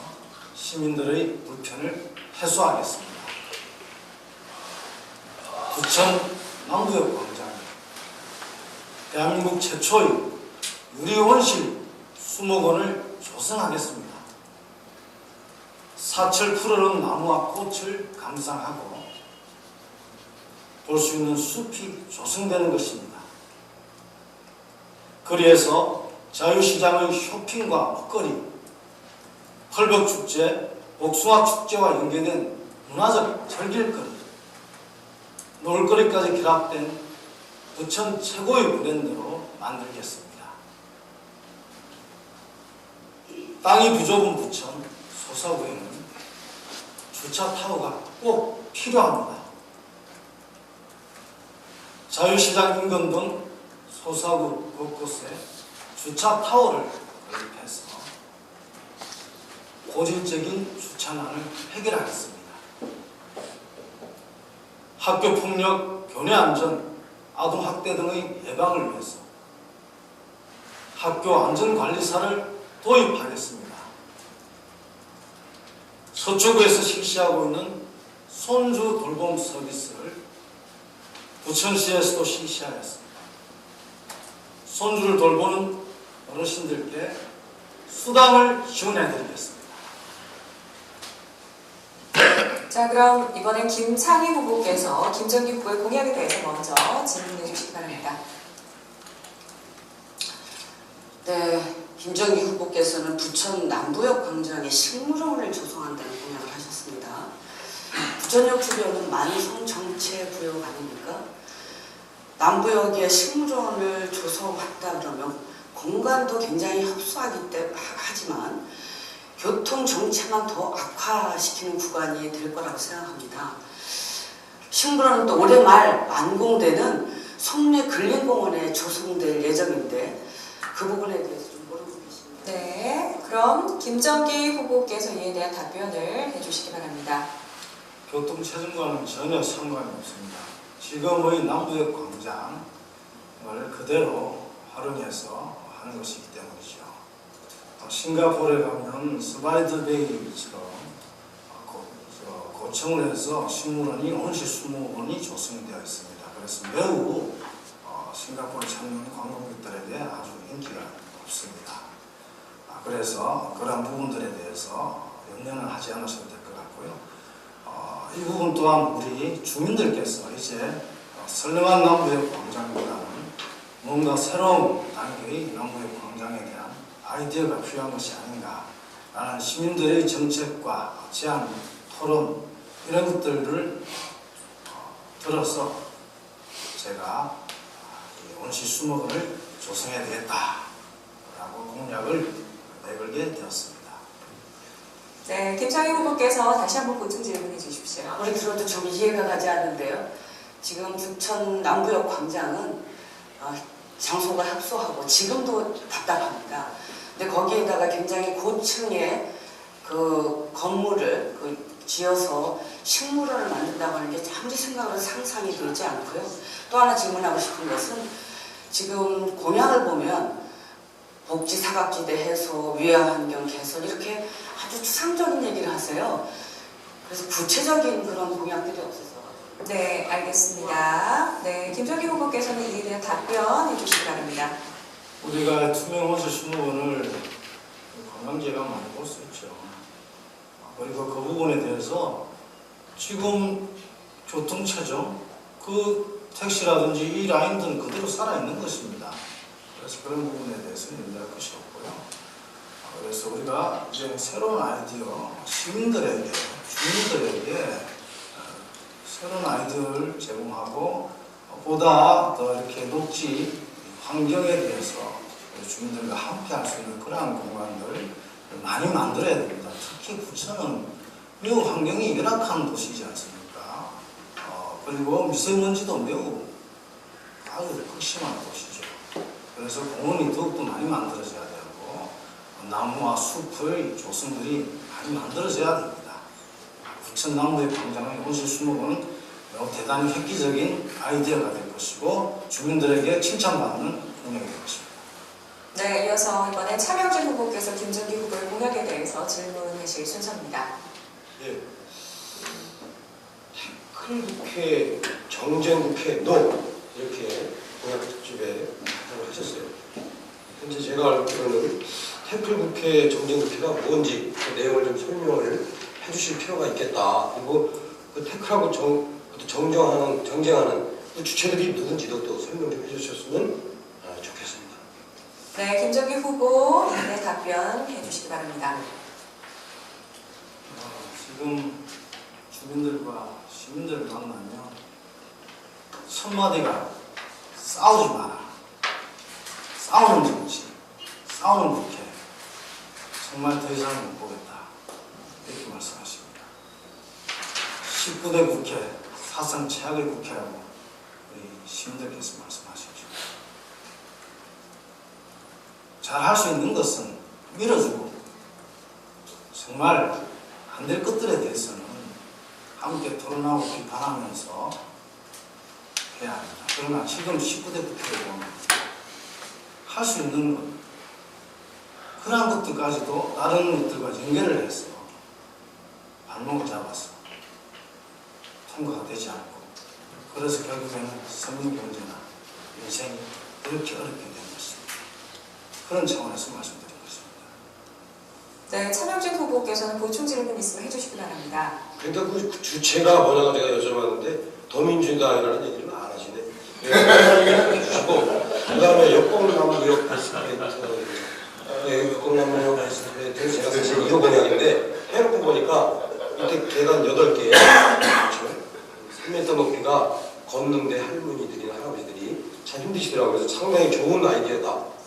시민들의 불편을 해소하겠습니다. 부천 남부역 광장 대한민국 최초의 유리온실 수목원을 조성하겠습니다. 사철 푸르른 나무와 꽃을 감상하고 볼 수 있는 숲이 조성되는 것입니다. 거리에서 자유시장의 쇼핑과 먹거리, 펄벅축제, 복숭아축제와 연계된 문화적 절길거리, 놀거리까지 결합된 부천 최고의 브랜드로 만들겠습니다. 땅이 부족한 부천 소사구에는 주차 타워가 꼭 필요합니다. 자유시장 인근 등 소사구 곳곳에 주차 타워를 건립해서 고질적인 주차난을 해결하겠습니다. 학교 폭력, 교내 안전, 아동 학대 등의 예방을 위해서 학교 안전관리사를 도입하겠습니다. 서초구에서 실시하고 있는 손주 돌봄 서비스를 부천시에서도 실시하였습니다. 손주를 돌보는 어르신들께 수당을 지원해드리겠습니다. 자, 그럼 이번엔 김창희 후보께서 김정기 후보의 공약에 대해서 먼저 질문해 주시기 바랍니다. 네, 김정기 후보께서는 부천 남부역 광장에 식물원을 조성한다는 공약을 하셨습니다. 부천역 주변은 만성 정체 구역 아닙니까? 남부역에 식물원을 조성한다 그러면 공간도 굉장히 협소하기 때문에 하지만 교통 정체만 더 악화시키는 구간이 될 거라고 생각합니다. 식물원은 또 올해 말 완공되는 송내 근린공원에 조성될 예정인데 그 부분에 대해서 좀 모르고 계십니다. 네, 그럼 김정기 후보께서 이에 대한 답변을 해주시기 바랍니다. 교통 체증과는 전혀 상관이 없습니다. 지금의 남부역 광장을 그대로 활용해서 하는 것이기 때문이죠. 싱가포르에 가면 스바이드 베이처럼 고층을 해서 식물원이 온실 수목원이 조성이 되어 있습니다. 그래서 매우 싱가포르 찾는 관광객들에게 아주 인기가 높습니다. 그래서 그런 부분들에 대해서 염려는 하지 않으셔도 될 것 같고요. 이 부분 또한 우리 주민들께서 이제 선량한 남부역 광장보다는 뭔가 새로운 단계의 남부역 광장에 대한 아이디어가 필요한 것이 아닌가라는 시민들의 정책과 제안, 토론 이런 것들을 들어서 제가 온실 수목원을 조성해야 되겠다라고 공약을 내걸게 되었습니다. 네, 김창희 후보께서 다시 한번 보충 질문해 주십시오. 아무리 들어도 좀 이해가 가지 않는데요. 지금 부천 남부역 광장은 장소가 협소하고 지금도 답답합니다. 근데 거기에다가 굉장히 고층의 그 건물을 지어서 식물원을 만든다고 하는 게 아무리 생각을 상상이 되지 않고요. 또 하나 질문하고 싶은 것은 지금 공약을 보면 복지 사각지대 해소, 위화환경 개선 이렇게 아주 추상적인 얘기를 하세요. 그래서 구체적인 그런 공약들이 없어서. 네, 알겠습니다. 네, 김정기 후보께서는 이에 대한 답변해 주시기 바랍니다. 우리가 투명 온실 수목원을 관광지가 많이 볼 수 있죠. 그리고 그 부분에 대해서 지금 교통체증, 그 택시라든지 이 라인들은 그대로 살아있는 것입니다. 그래서 그런 부분에 대해서는 염려할 것이 없고요. 그래서 우리가 이제 새로운 아이디어, 시민들에게, 주민들에게 새로운 아이디어를 제공하고 보다 더 이렇게 녹지 환경에 대해서 주민들과 함께 할 수 있는 그러한 공간들을 많이 만들어야 됩니다. 특히 부천은 매우 환경이 열악한 도시지 않습니까? 그리고 미세먼지도 매우 아주 극심한 도시죠. 그래서 공원이 더욱더 많이 만들어져야 되고 나무와 숲의 조성들이 많이 만들어져야 됩니다. 부천 남부의 광장의 온실 수목원은 매우 대단히 획기적인 아이디어가 될 것이고 주민들에게 칭찬받는 공약이 될 것입니다. 네, 이어서 이번에 차명진 후보께서 김정기 후보의 공약에 대해서 질문하실 순서입니다. 예. 태클 국회, 정쟁 국회, 노 이렇게 공약 특집에 하셨어요. 현재 제가 알기로는 태클 국회, 정쟁 국회가 뭔지 그 내용을 좀 설명을 해주실 필요가 있겠다. 그리고 그 태클하고 정쟁하는 그 주체들이 누군지도 또 설명 좀 해주셨으면 좋겠습니다. 네, 김정기 후보 이에 대한 답변해 주시기 바랍니다. 지금 주민들과 시민들을 만나면 첫 마디가 싸우지 마라. 싸우는 정치, 싸우는 국회. 정말 더 이상 못 보겠다. 이렇게 말씀하십니다. 19대 국회, 사상 최악의 국회라고 우리 시민들께서 말씀하십시오. 잘 할 수 있는 것은 밀어주고 정말 안 될 것들에 대해서는 함께 토론하고 비판하면서 해야 합니다. 그러나 지금 19대 국회에 보면 할 수 있는 것, 그러한 것들까지도 다른 것들과 연결을 해서 발목을 잡아서 통과가 되지 않고, 그래서 결국에는 서민 경제나 인생이 이렇게 어렵게 된 것입니다. 그런 차원에서 말씀드린 것입니다. 네, 차명진 후보께서는 보충 질문 있으면 해주시기 바랍니다. 그러니까 그 주체가 뭐냐고 제가 여쭤봤는데 더민주당이라는 얘기를 안 하시네. 해주시고 그다음에 역공남무역 패스트레이트, 역공남무역 패스트레이트 제가 사실 이거 공약인데 해놓고 보니까 밑에 계단 8개, 3m 높이가 걷는데 할머니들이나 할아버지들이 참 힘드시더라고요. 그래서 상당히 좋은 아이디어다.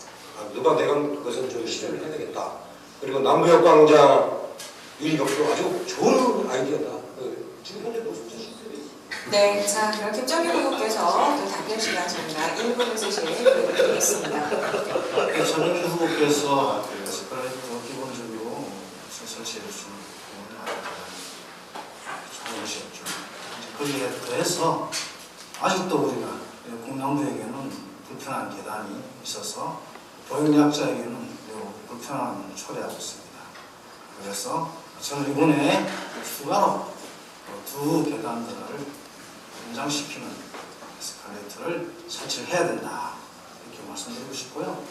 누가 내가 그것은 좀 실현을 해야 되겠다. 그리고 남부역광장 유리벽도 아주 좋은 아이디어다. 지금 현재 노숙자 시스템이. 네, 자, 그럼 김정규 후보께서 또 답변 시간 저희가 1분을 쓰실 기회를 드리겠습니다. 전현주 후보께서 스프라이트 기본적으로 설치해 주신 부분이 좋은 것이었죠. 거기에 더해서 아직도 우리가 공남부에게는 불편한 계단이 있어서 보행약자에게는 불편함을 초래하고 있습니다. 그래서 저는 이번에 추가로 두 계단들을 연장시키는 에스컬레이터를 설치를 해야 된다, 이렇게 말씀드리고 싶고요.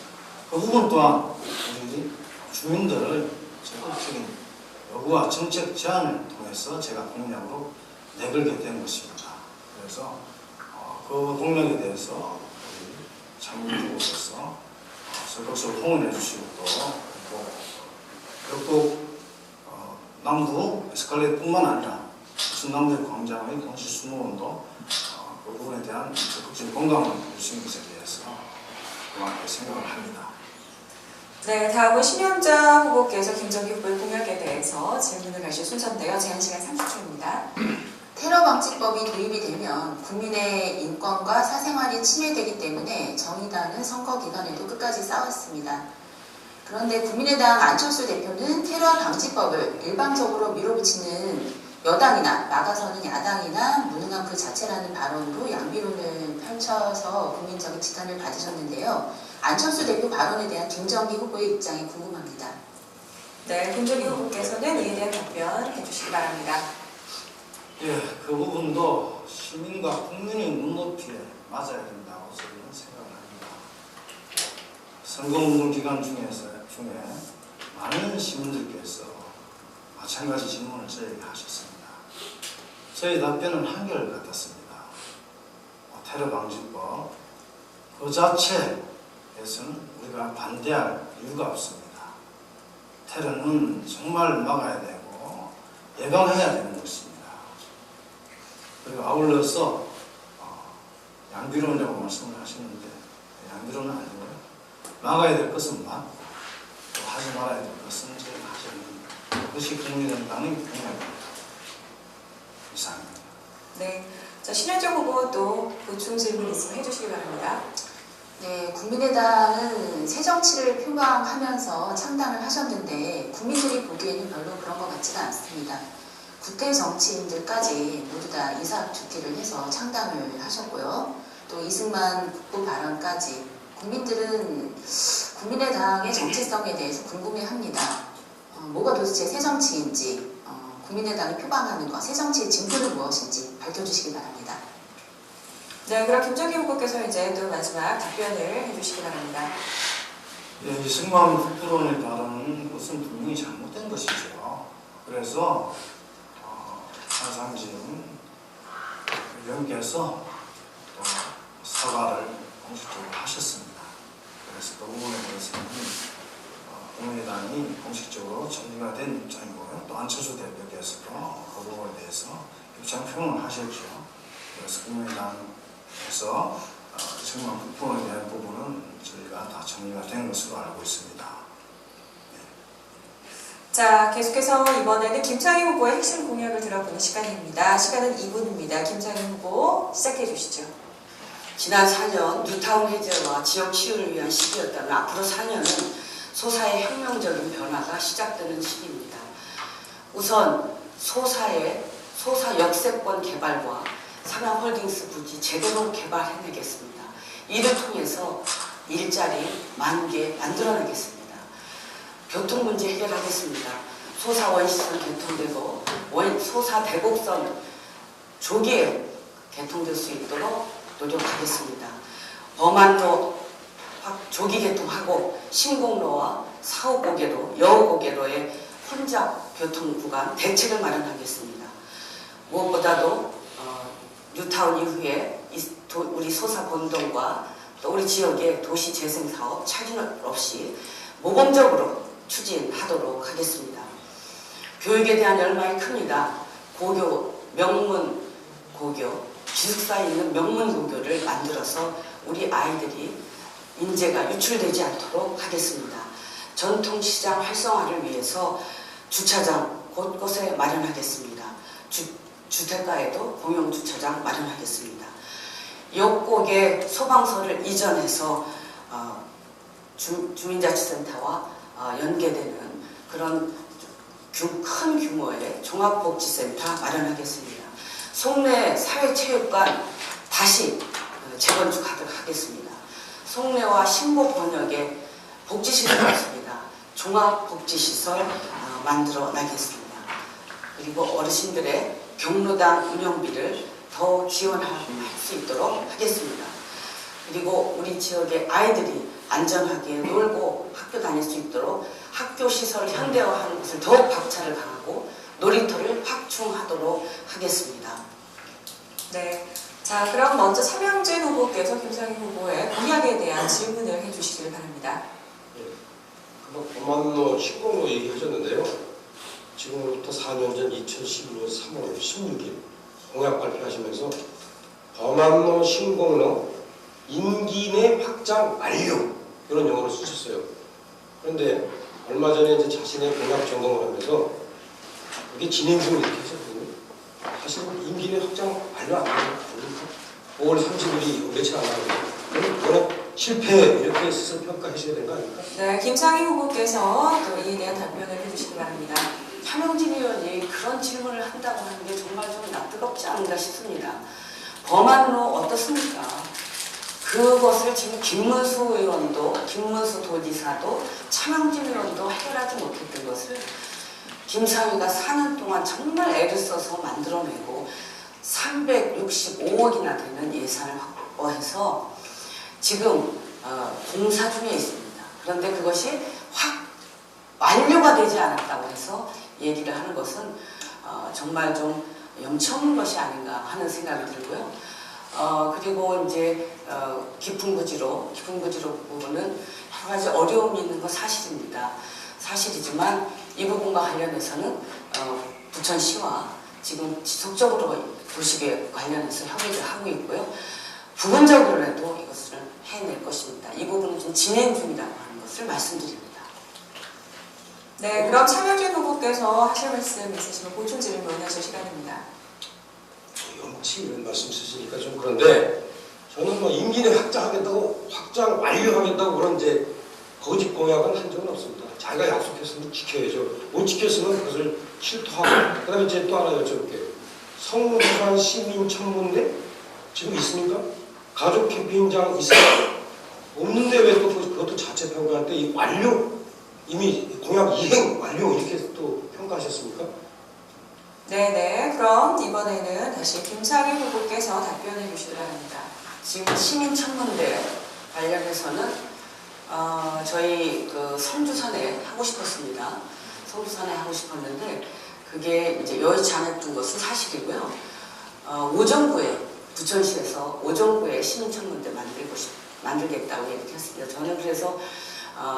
그 부분 또한 우리 주민들을 적극적인 요구와 정책 제안을 통해서 제가 공약으로 내걸게 된 것입니다. 그래서 그 공약에 대해서 우리 참여주로서 적극적으로 홍원해 주시고 또 결국 남부 에스컬레이터뿐만 아니라 순남부 광장의 공시 수목원도 그 부분에 대한 적극적인 공감을 주신 것에 대해서 그만하게 생각을 합니다. 네, 다음은 심현자 후보께서 김정규 후보의 공약에 대해서 질문을 하실 순서인데요. 제한 시간 30초입니다. 테러 방지법이 도입이 되면 국민의 인권과 사생활이 침해되기 때문에 정의당은 선거 기간에도 끝까지 싸웠습니다. 그런데 국민의당 안철수 대표는 테러 방지법을 일방적으로 밀어붙이는 여당이나 막아서는 야당이나 무능한 그 자체라는 발언으로 양비론을 펼쳐서 국민적인 지탄을 받으셨는데요. 안철수 대표 발언에 대한 김정기 후보의 입장이 궁금합니다. 네, 김정규 후보께서는 이에 대한 답변 해주시기 바랍니다. 예, 그 부분도 시민과 국민의 눈높이에 맞아야 된다고 저희는 생각을 합니다. 선거운동 기간 중에 많은 시민들께서 마찬가지 질문을 저에게 하셨습니다. 저희 답변은 한결같았습니다. 테러 방지법 그 자체에서는 우리가 반대할 이유가 없습니다. 테러는 정말 막아야 되고 예방해야 되는 것입니다. 그리고 아울러서 양비론이라고 말씀을 하시는데 양비론은 아니고요. 막아야 될 것은 막고 또 하지 말아야 될 것은 저희가 하지 않는 그것이 국민의당의 공약입니다. 이상입니다. 네, 자, 신현정 후보 또 보충 질문 있으면 해주시기 바랍니다. 네, 국민의당은 새 정치를 표방하면서 창당을 하셨는데 국민들이 보기에는 별로 그런 것 같지가 않습니다. 구태 정치인들까지 모두 다 이사주기를 해서 창당을 하셨고요. 또 이승만 국부 발언까지 국민들은 국민의당의 정체성에 대해서 궁금해합니다. 뭐가 도대체 새 정치인지, 국민의당이 표방하는 것, 새 정치의 진표는 무엇인지 밝혀주시기 바랍니다. 네, 그럼 김정기 후보께서 이제 또 마지막 답변을 해주시기 바랍니다. 예, 이승만 국부론의 발언은 그것은 분명히 잘못된 것이죠. 그래서 한상진 의원께서 또 사과를 공식적으로 하셨습니다. 그래서 그 부분에 대해서는 국민의당이 공식적으로 정리가 된 입장이고요. 또 안철수 대표께서도 그 부분에 대해서 입장 표명을 하셨죠. 그래서 국민의당에서 이승만 국부론에 대한 부분은 저희가 다 정리가 된 것으로 알고 있습니다. 자, 계속해서 이번에는 김창희 후보의 핵심 공약을 들어보는 시간입니다. 시간은 2분입니다. 김창희 후보 시작해 주시죠. 지난 4년 뉴타운 해제와 지역 치유를 위한 시기였다면 앞으로 4년은 소사의 혁명적인 변화가 시작되는 시기입니다. 우선 소사 역세권 개발과 삼양홀딩스 부지 제대로 개발해내겠습니다. 이를 통해서 일자리 10,000개 만들어내겠습니다. 교통 문제 해결하겠습니다. 소사 원시선 개통되고 소사 대곡선 조기에 개통될 수 있도록 노력하겠습니다. 범안로 조기 개통하고 신공로와 사후고개로, 여우고개로의 혼잡 교통 구간 대책을 마련하겠습니다. 무엇보다도 뉴타운 이후에 우리 소사 본동과 또 우리 지역의 도시 재생 사업 차질 없이 모범적으로 추진하도록 하겠습니다. 교육에 대한 열망이 큽니다. 명문 고교, 기숙사에 있는 명문 고교를 만들어서 우리 아이들이 인재가 유출되지 않도록 하겠습니다. 전통시장 활성화를 위해서 주차장 곳곳에 마련하겠습니다. 주택가에도 공용주차장 마련하겠습니다. 역곡에 소방서를 이전해서 주민자치센터와 연계되는 그런 큰 규모의 종합복지센터 마련하겠습니다. 송내 사회체육관 다시 재건축하도록 하겠습니다. 송내와 신보 번역의 복지시설이 있습니다. 종합복지시설 만들어 나겠습니다. 그리고 어르신들의 경로당 운영비를 더 지원할 수 있도록 하겠습니다. 그리고 우리 지역의 아이들이 안전하게 놀고 학교 다닐 수 있도록 학교 시설을 현대화하는 것을 더욱 박차를 가하고 놀이터를 확충하도록 하겠습니다. 네. 자, 그럼 먼저 차명진 후보께서 김창희 후보의 공약에 대한 질문을 해주시길 바랍니다. 범안로 신공로 얘기하셨는데요. 지금으로부터 4년 전 2011년 3월 16일 공약 발표하시면서 범안로 신공로 임기 내 확장 완료 이런 용어를 쓰셨어요. 그런데 얼마 전에 이제 자신의 공약 점검을 하면서 이게 진행 중 이렇게 하셨거든요. 사실은 임기 내 확장 완료 안 하는 거 5월 30일이 며칠 안 남았는데 워낙 실패 이렇게 스스로 평가하셔야 되는 거 아닙니까? 네, 김창희 후보께서 또 이에 대한 답변을 해주시기 바랍니다. 차명진 의원이 그런 질문을 한다고 하는 게 정말 좀 납득없지 않은가 싶습니다. 범안로 어떻습니까? 그것을 지금 김문수 의원도, 김문수 도지사도, 차명진 의원도 해결하지 못했던 것을 김상희가 4년 동안 정말 애를 써서 만들어내고 365억이나 되는 예산을 확보해서 지금 공사 중에 있습니다. 그런데 그것이 확 완료가 되지 않았다고 해서 얘기를 하는 것은 정말 좀 염치 없는 것이 아닌가 하는 생각이 들고요. 그리고 이제 깊은 구지로 부분은 여러 가지 어려움이 있는 건 사실입니다. 사실이지만 이 부분과 관련해서는 부천시와 지금 지속적으로 도시계획 관련해서 협의를 하고 있고요. 부분적으로라도 이것을 해낼 것입니다. 이 부분은 좀 진행 중이라고 하는 것을 말씀드립니다. 네, 그럼 차명진 후보께서 하실 말씀 있으시면 보충 질문하실 시간입니다. 염치 이런 말씀 쓰시니까 좀 그런데 저는 뭐 임기 내 확장 완료하겠다고 그런 이제 거짓 공약은 한 적은 없습니다. 자기가 약속했으면 지켜야죠. 못 지켰으면 그것을 실토하고 그다음에 이제 또 하나 여쭤볼게요. 성수산 시민 청문회 지금 있습니까? 가족 캠핑장 있어요? 없는데 왜 또 그것도 자체 평가할 때 이 완료 이미 공약 이행 완료 이렇게 또 평가하셨습니까? 네네, 그럼 이번에는 다시 김창희 후보께서 답변해 주시기 바랍니다. 지금 시민청문회 관련해서는 저희 그 성주산에 하고 싶었습니다. 성주산에 하고 싶었는데 그게 이제 여의치 않았던 것은 사실이고요. 오정부에 부천시에서 오정부에 시민청문회 만들겠다고 얘기했습니다. 저는 그래서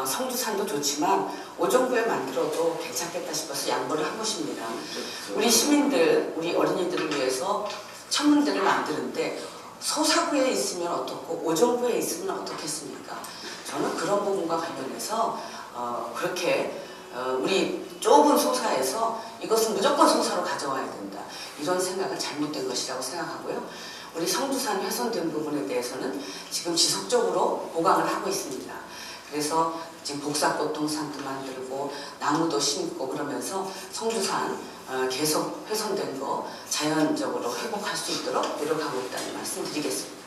성주산도 좋지만 오정부에 만들어도 괜찮겠다 싶어서 양보를 한 것입니다. 우리 시민들, 우리 어린이들을 위해서 청문회를 만드는데 소사구에 있으면 어떻고 오정부에 있으면 어떻겠습니까? 저는 그런 부분과 관련해서 그렇게 우리 좁은 소사에서 이것은 무조건 소사로 가져와야 된다. 이런 생각은 잘못된 것이라고 생각하고요. 우리 성주산이 훼손된 부분에 대해서는 지금 지속적으로 보강을 하고 있습니다. 그래서 지금 복사꽃동산도 만들고 나무도 심고 그러면서 성주산 계속 훼손된 거 자연적으로 회복할 수 있도록 노력하고 있다는 말씀 드리겠습니다.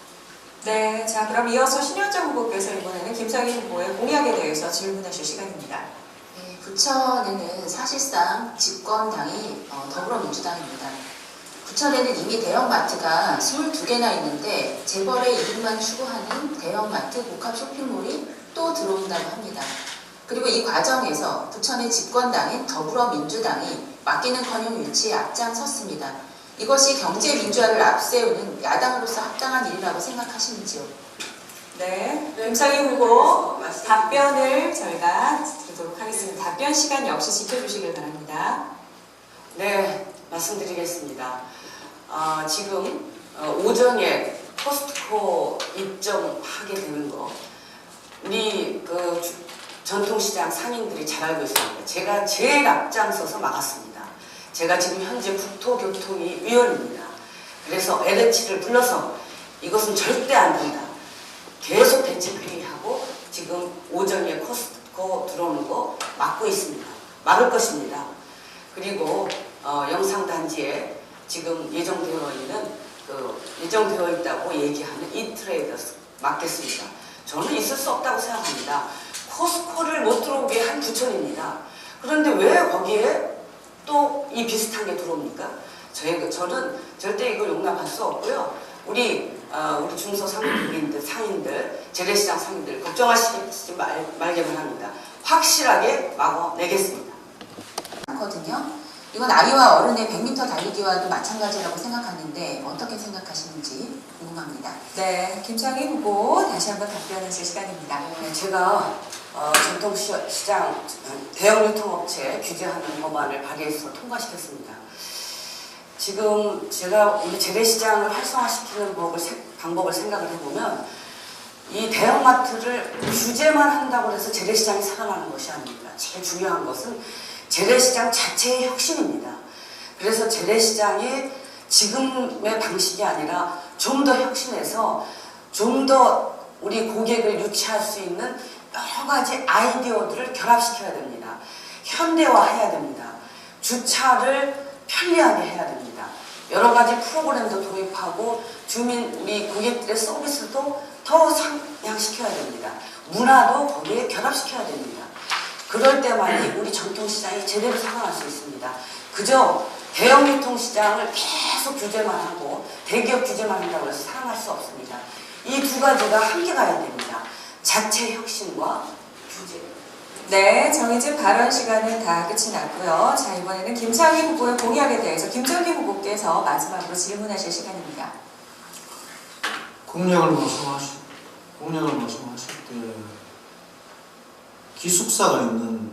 네, 자 그럼 이어서 신현정 후보께서 이번에는 김상희 후보의 공약에 대해서 질문하실 시간입니다. 네, 부천에는 사실상 집권당이 더불어민주당입니다. 부천에는 이미 대형마트가 22개나 있는데 재벌의 이익만 추구하는 대형마트 복합 쇼핑몰이 또 들어온다고 합니다. 그리고 이 과정에서 부천의 집권당인 더불어민주당이 맡기는커녕 일치에 앞장섰습니다. 이것이 경제민주화를 앞세우는 야당으로서 합당한 일이라고 생각하시는지요? 네, 김상희 후보 답변을 저희가 드리도록 하겠습니다. 답변 시간 역시 지켜주시길 바랍니다. 네, 말씀드리겠습니다. 지금 오전에 포스트코 입점하게 되는 거 우리 전통시장 상인들이 잘 알고 있습니다. 제가 제일 앞장서서 막았습니다. 제가 지금 현재 국토교통위 위원입니다. 그래서 LH를 불러서 이것은 절대 안 된다. 계속 대책회의하고 지금 오전에 포스트코 들어오는 거 막고 있습니다. 막을 것입니다. 그리고 영상단지에 지금 예정되어 있다고 얘기하는 이트레이더스 막겠습니다. 저는 있을 수 없다고 생각합니다. 코스코를 못 들어오게 한 부천입니다. 그런데 왜 거기에 또 이 비슷한 게 들어옵니까? 저는 절대 이걸 용납할 수 없고요. 우리 중소 상인들, 재래시장 상인들 걱정하시지 말기만 합니다. 확실하게 막아내겠습니다. 거든요. 이건 아이와 어른의 100m 달리기와도 마찬가지라고 생각하는데 어떻게 생각하시는지 궁금합니다. 네, 김상희 후보 다시 한번 답변하실 시간입니다. 네, 제가 전통시장 대형 유통업체 규제하는 법안을 발의해서 통과시켰습니다. 지금 제가 우리 재래시장을 활성화시키는 방법을 생각을 해보면 이 대형마트를 규제만 한다고 해서 재래시장이 살아나는 것이 아닙니다. 제일 중요한 것은 재래시장 자체의 혁신입니다. 그래서 재래시장이 지금의 방식이 아니라 좀 더 혁신해서 좀 더 우리 고객을 유치할 수 있는 여러 가지 아이디어들을 결합시켜야 됩니다. 현대화해야 됩니다. 주차를 편리하게 해야 됩니다. 여러 가지 프로그램도 도입하고 우리 고객들의 서비스도 더 상향시켜야 됩니다. 문화도 거기에 결합시켜야 됩니다. 그럴 때만이 우리 전통시장이 제대로 살아날 수 있습니다. 그저 대형 유통시장을 계속 규제만 하고 대기업 규제만 한다고 해서 살아날 수 없습니다. 이 두 가지가 함께 가야 됩니다. 자체 혁신과 규제. 네, 정해진 발언 시간은 다 끝이 났고요. 자, 이번에는 김상희 후보의 공약에 대해서 김정기 후보께서 마지막으로 질문하실 시간입니다. 공약을 말씀하실 때 기숙사가 있는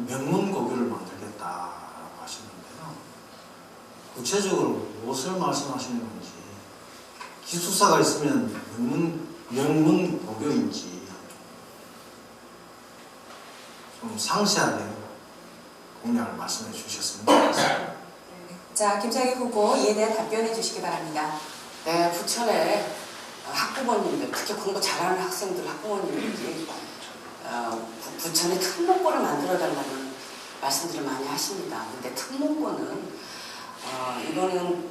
명문 고교를 만들겠다라고 하시는데요. 구체적으로 무엇을 말씀하시는 건지, 기숙사가 있으면 명문 고교인지 좀 상세하게 공약을 말씀해 주셨으면 좋겠습니다. 자, 김상희 후보 이에 대한 답변해 주시기 바랍니다. 네, 부천에 학부모님들, 특히 공부 잘하는 학생들, 학부모님들이 부천에 특목고를 만들어달라는 말씀들을 많이 하십니다. 근데 특목고는 이거는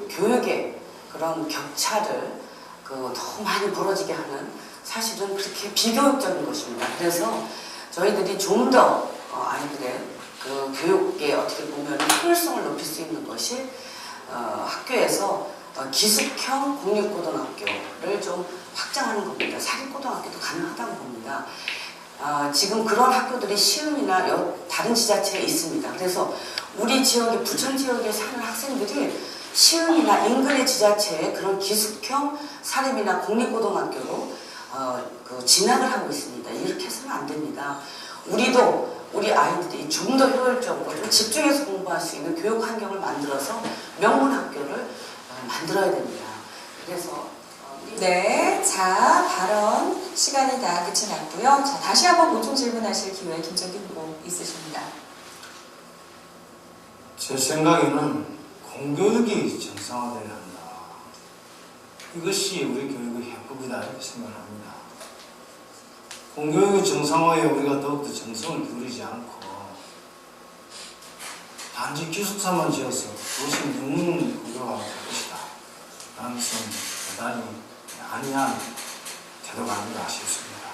교육의 그런 격차를 더 많이 벌어지게 하는 사실은 그렇게 비교육적인 것입니다. 그래서 저희들이 좀 더 아이들의 교육에 어떻게 보면 효율성을 높일 수 있는 것이 학교에서 기숙형 공립고등학교를 좀 확장하는 겁니다. 사립고등학교도 가능하다고 봅니다. 지금 그런 학교들이 시흥이나 다른 지자체에 있습니다. 그래서 우리 지역에, 부천 지역에 사는 학생들이 시흥이나 인근의 지자체에 그런 기숙형 사립이나 공립고등학교로 진학을 하고 있습니다. 이렇게 해서는 안 됩니다. 우리 아이들이 좀 더 효율적으로 좀 집중해서 공부할 수 있는 교육 환경을 만들어서 명문 학교를 만들어야 됩니다. 그래서 네, 자, 발언 시간이 다 끝이 났고요. 자, 다시 한번 보충 질문하실 기회 김정기 후보 있으십니다. 제 생각에는 공교육이 정상화되어야 한다. 이것이 우리 교육의 해법이다 이렇게 생각합니다. 공교육의 정상화에 우리가 더욱더 정성을 기울이지 않고 단지 기숙사만 지어서 그것이 영문 국가가 될 것이다 라는 것은 대단히 아니한 태도가 아닌가 싶습니다.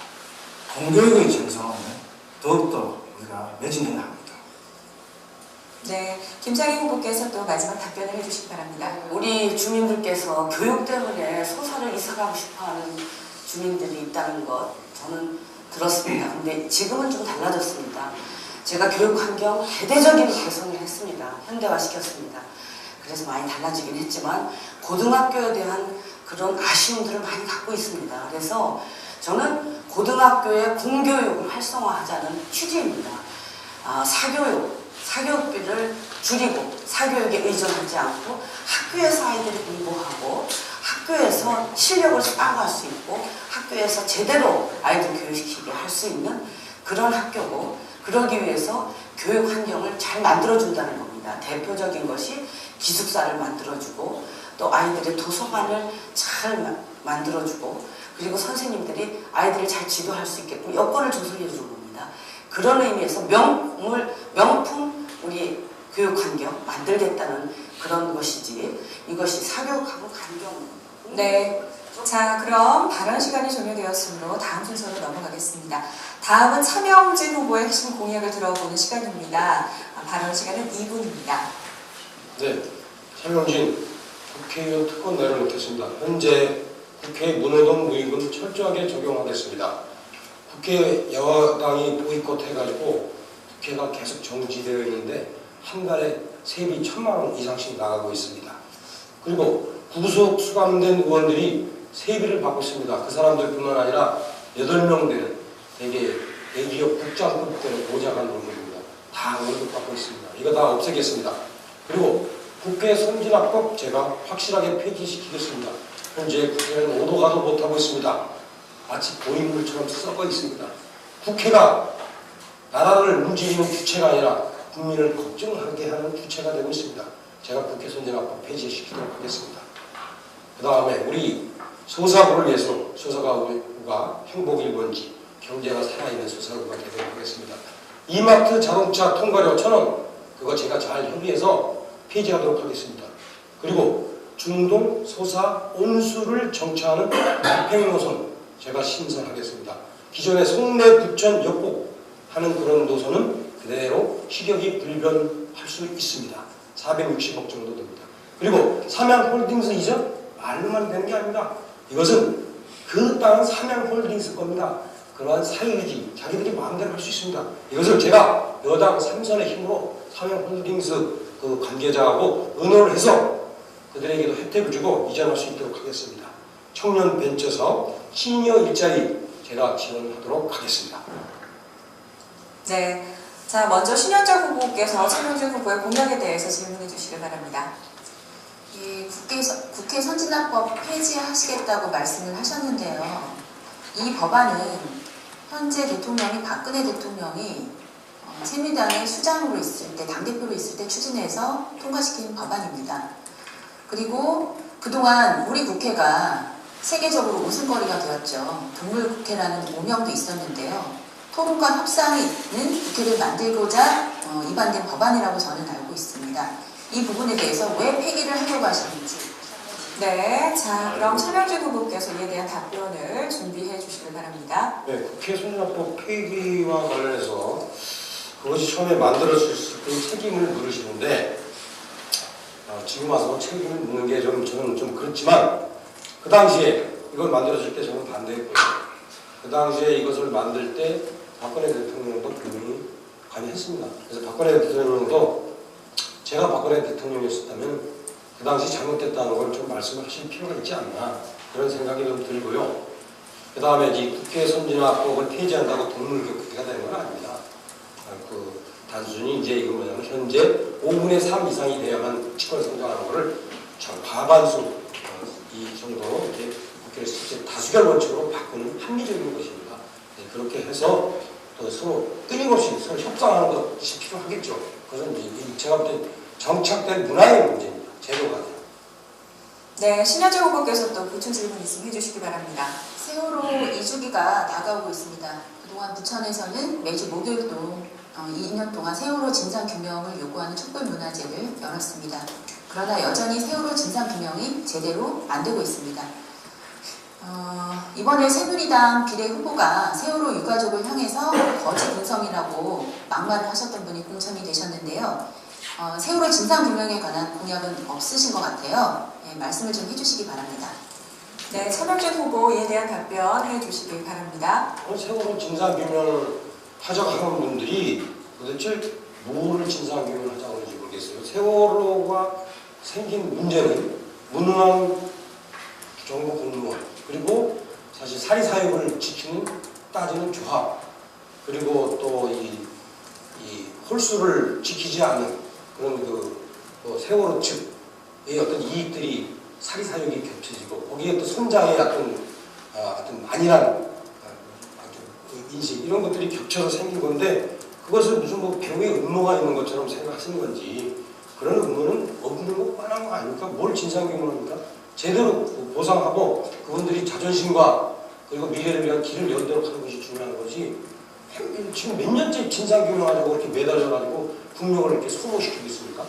공교육의 정상화는 더욱더 우리가 매진해야 합니다. 네, 김창희 후보께서 또 마지막 답변을 해주시기 바랍니다. 우리 주민들께서 교육 때문에 소사를 이사가고 싶어하는 주민들이 있다는 것 저는 들었습니다. 근데 지금은 좀 달라졌습니다. 제가 교육 환경 대대적인 개선을 했습니다. 현대화시켰습니다. 그래서 많이 달라지긴 했지만 고등학교에 대한 그런 아쉬움들을 많이 갖고 있습니다. 그래서 저는 고등학교의 공교육을 활성화하자는 취지입니다. 사교육비를 줄이고 사교육에 의존하지 않고 학교에서 아이들이 공부하고 학교에서 실력을 쌓아갈 수 있고 학교에서 제대로 아이들 교육시키게 할 수 있는 그런 학교고 그러기 위해서 교육 환경을 잘 만들어준다는 겁니다. 대표적인 것이 기숙사를 만들어주고 또 아이들의 도서관을 잘 만들어주고 그리고 선생님들이 아이들을 잘 지도할 수 있게끔 여건을 조성해 주는 겁니다. 그런 의미에서 명품 우리 교육 환경 만들겠다는 그런 것이지 이것이 사교육하고 관계없는 네. 자, 그럼 발언 시간이 종료되었으므로 다음 순서로 넘어가겠습니다. 다음은 차명진 후보의 핵심 공약을 들어보는 시간입니다. 발언 시간은 2분입니다. 네, 차명진 국회의원 특권 내려놓겠습니다. 현재 국회 문호동 무임금 철저하게 적용하겠습니다. 국회 여당이 보이콧 해가지고 국회가 계속 정지되어 있는데 한 달에 세비 1,000만 원 이상씩 나가고 있습니다. 그리고 구속 수감된 의원들이 세비를 받고 있습니다. 그 사람들뿐만 아니라 8명 되는 되게 대기업 국장급 되는 보좌관 놈들입니다. 다 월급 받고 있습니다. 이거 다 없애겠습니다. 그리고 국회 선진화법 제가 확실하게 폐지시키겠습니다. 현재 국회는 오도 가도 못하고 있습니다. 마치 고인물처럼 썩어 있습니다. 국회가 나라를 움직이는 주체가 아니라 국민을 걱정하게 하는 주체가 되고 있습니다. 제가 국회 선진화법 폐지시키도록 하겠습니다. 그 다음에 우리 소사구를 위해서 소사구가 행복이 뭔지 경제가 살아있는 소사구가 되도록 하겠습니다. 이마트 자동차 통과료 1,000원 그거 제가 잘 협의해서 폐지하도록 하겠습니다. 그리고 중동 소사 온수를 정차하는 집행노선 제가 신설하겠습니다. 기존의 송내 부천 역곡 하는 그런 노선은 그대로 시격이 불변할 수 있습니다. 460억 정도 됩니다. 그리고 삼양홀딩스 이전 말로만 되는 게 아닙니다. 이것은 그 땅은 삼양홀딩스 겁니다. 그러한 사유지 자기들이 마음대로 할 수 있습니다. 이것을 제가 여당 3선의 힘으로 삼양홀딩스 그 관계자하고 의논을 해서 그들에게도 혜택을 주고 이전할 수 있도록 하겠습니다. 청년 벤처 사업, 시니어 일자리 제가 지원하도록 하겠습니다. 네. 자, 먼저 신현정 후보께서 차명진 후보의 공약에 대해서 질문해 주시길 바랍니다. 예, 국회 선진화법 폐지하시겠다고 말씀을 하셨는데요. 이 법안은 현재 대통령이 박근혜 대통령이 새누리당의 수장으로 있을 때, 당대표로 있을 때 추진해서 통과시킨 법안입니다. 그리고 그동안 우리 국회가 세계적으로 웃음거리가 되었죠. 동물국회라는 오명도 있었는데요. 토론과 협상이 있는 국회를 만들고자 입안된 법안이라고 저는 알고 있습니다. 이 부분에 대해서 왜 폐기를 하려고 하시는지. 네. 자, 그럼 차명진 후보께서 이에 대한 답변을 준비해 주시길 바랍니다. 네, 국회 선진화법 폐기와 관련해서 그것이 처음에 만들어졌을 때 책임을 물으시는데 지금 와서 책임을 묻는 게 저는 좀 그렇지만 그 당시에 이걸 만들어질 때 저는 반대했고요. 그 당시에 이것을 만들 때 박근혜 대통령도 분명히 관여했습니다. 그래서 박근혜 대통령도 제가 박근혜 대통령이었다면 그 당시 잘못됐다는 걸 좀 말씀을 하실 필요가 있지 않나 그런 생각이 좀 들고요. 그 다음에 이 국회 선진화법을 폐지한다고 동물국회가 되는 건 아닙니다. 단순히 이제 이거 뭐냐면 현재 5분의 3 이상이 돼야만 치권 성장하는 거를 과반수 이 정도로 이렇게 국회를 다수결 원칙으로 바꾸는 합리적인 것입니다. 네, 그렇게 해서 서로 끊임없이 서로 협상하는 것이 필요하겠죠. 그것은 제가 볼 때 정착될 문화의 문제입니다. 제도가 아니라. 네, 신현주 후보께서 또 보충 질문 있으면 해주시기 바랍니다. 세월호 2주기가 다가오고 있습니다. 그동안 부천에서는 매주 목요일도 2년 동안 세월호 진상규명을 요구하는 촛불문화제를 열었습니다. 그러나 여전히 세월호 진상규명이 제대로 안 되고 있습니다. 이번에 새누리당 비례 후보가 세월호 유가족을 향해서 거짓 인성이라고 막말을 하셨던 분이 공천이 되셨는데요. 세월호 진상규명에 관한 공약은 없으신 것 같아요. 네, 말씀을 좀 해주시기 바랍니다. 네, 차명진 후보 이에 대한 답변해 주시기 바랍니다. 세월호 진상규명을 하자고 하는 분들이 도대체 뭐를 진상규명을 하자고 하는지 모르겠어요. 세월호가 생긴 문제는 무능한 정부 공무원, 그리고 사실 사리사욕을 지키는 따지는 조합, 그리고 또 이 홀수를 지키지 않는 그런 세월호 측의 어떤 이익들이 사리사욕이 겹쳐지고 거기에 또 선장의 어떤 안일한 인식 이런 것들이 겹쳐서 생긴 건데 그것을 무슨 뭐 배우의 음모가 있는 것처럼 생각하시는 건지 그런 음모는 없는 거 뻔한 거 아닙니까? 뭘 진상규명합니까? 제대로 보상하고 그분들이 자존심과 그리고 미래를 위한 길을 열도록 하는 것이 중요한 거지 지금 몇 년째 진상규명하려고 이렇게 매달려가지고 국력을 이렇게 소모시키고 있습니까?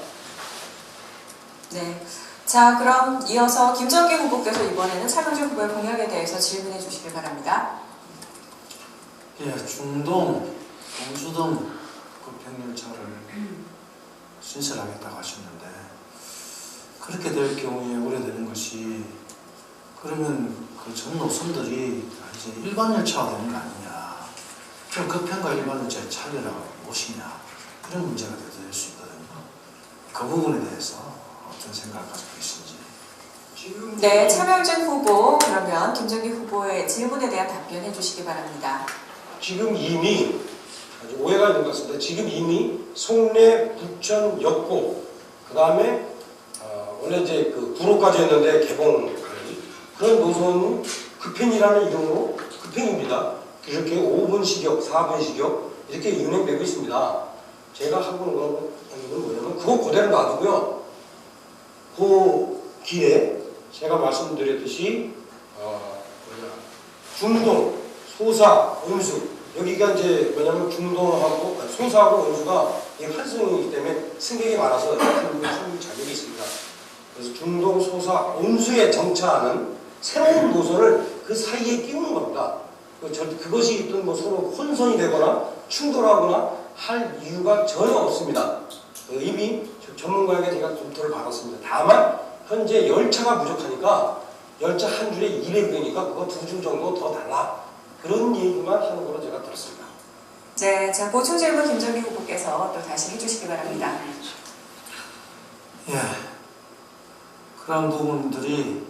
네. 자, 그럼 이어서 김정기 후보께서 이번에는 차명진 후보의 공약에 대해서 질문해 주시기 바랍니다. 예, 중동, 동수동 급행열차를 신설하겠다고 하셨는데 그렇게 될 경우에 우려되는 것이 그러면 그 전 노선들이 이제 일반 열차가 되는 거 아니냐. 그럼 급행과 일반 열차의 차이가 무엇이냐. 이런 문제가 될 수 있거든요. 그 부분에 대해서 어떤 생각을 가지고 계신지. 네, 차명진 후보 그러면 김정기 후보의 질문에 대한 답변해 주시기 바랍니다. 지금 이미 아주 오해가 있는 것 같습니다. 지금 이미 송내, 부천, 역고 그 다음에 원래 이제 그 구로까지였는데 개봉 그런 노선은 급행이라는 이름으로 급행입니다. 이렇게 5분 시격, 4분 시격 이렇게 운행되고 있습니다. 제가 하고 있는 건 뭐냐면 그거 그대로 놔두고요. 그 길에 제가 말씀드렸듯이 중동, 소사, 온수 여기가 이제 뭐냐면 중동하고 소사하고 온수가 활성이기 때문에 승객이 많아서 큰 자격이 있습니다. 그래서 중동, 소사, 온수에 정차하는 새로운 노선을 그 사이에 끼우는 겁니다. 그것이 어떤 뭐 서로 혼선이 되거나 충돌하거나 할 이유가 전혀 없습니다. 이미 전문가에게 제가 검토를 받았습니다. 다만 현재 열차가 부족하니까 열차 한 줄에 200개니까 그거 2줄 정도 더 달라. 그런 얘기만 하는 걸로 제가 들었습니다. 네, 자 보충 질문 김정기 후보께서 또 다시 해주시기 바랍니다. 예, 그런 부분들이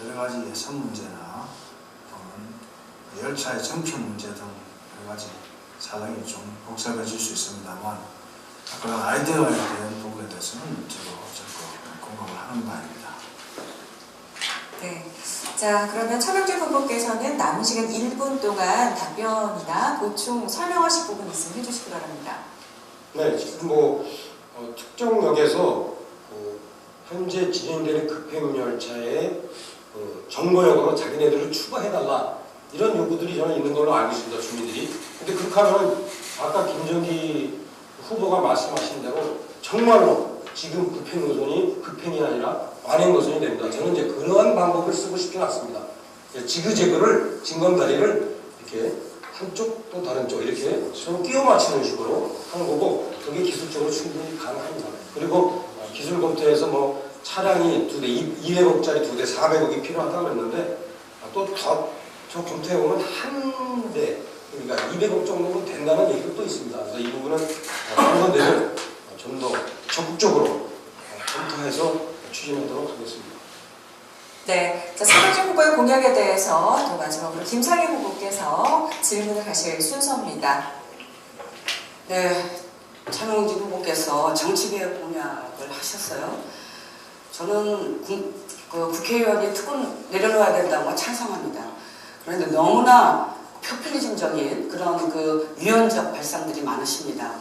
여러 가지 예산 문제나 또는 열차의 정편 문제 등 여러 가지 사정이 좀 복잡해질 수 있습니다만 그런 아이디어에 대한 부분에 대해서는 적극 공감을 하는 바입니다. 네, 자 그러면 차명진 후보께서는 남은 시간 1분 동안 답변이나 보충 설명하실 부분 있으면 해주시기 바랍니다. 네, 지금 특정역에서 현재 진행되는 급행열차의 정거역으로 자기네들을 추가해달라 이런 요구들이 저는 있는 걸로 알고 있습니다. 주민들이. 근데 그렇게 하면 아까 김정기 후보가 말씀하신 대로 정말로 지금 급행 노선이 급행이 아니라 완행 노선이 됩니다. 저는 이제 그러한 방법을 쓰고 싶지는 않습니다. 지그재그를 징검다리를 이렇게 한쪽 또 다른 쪽 이렇게 서로 끼워 맞추는 식으로 하는 거고 그게 기술적으로 충분히 가능합니다. 그리고 기술 검토에서 뭐 차량이 2대 200억짜리 2대 400억이 필요하다고 그랬는데 또 저 검토해보면 한 대 그러니까 200억 정도는 된다는 얘기도 또 있습니다. 그래서 이 부분은 한번대로 좀 더 적극적으로 검토해서 추진하도록 하겠습니다. 네, 자 차명진 후보의 공약에 대해서 또 마지막으로 김상희 후보께서 질문을 하실 순서입니다. 네, 차명진 후보께서 정치개혁 공약을 하셨어요. 저는 국회의원이 특권 내려놓아야 된다고 찬성합니다. 그런데 너무나 포퓰리즘적인 그런 유연적 발상들이 많으십니다.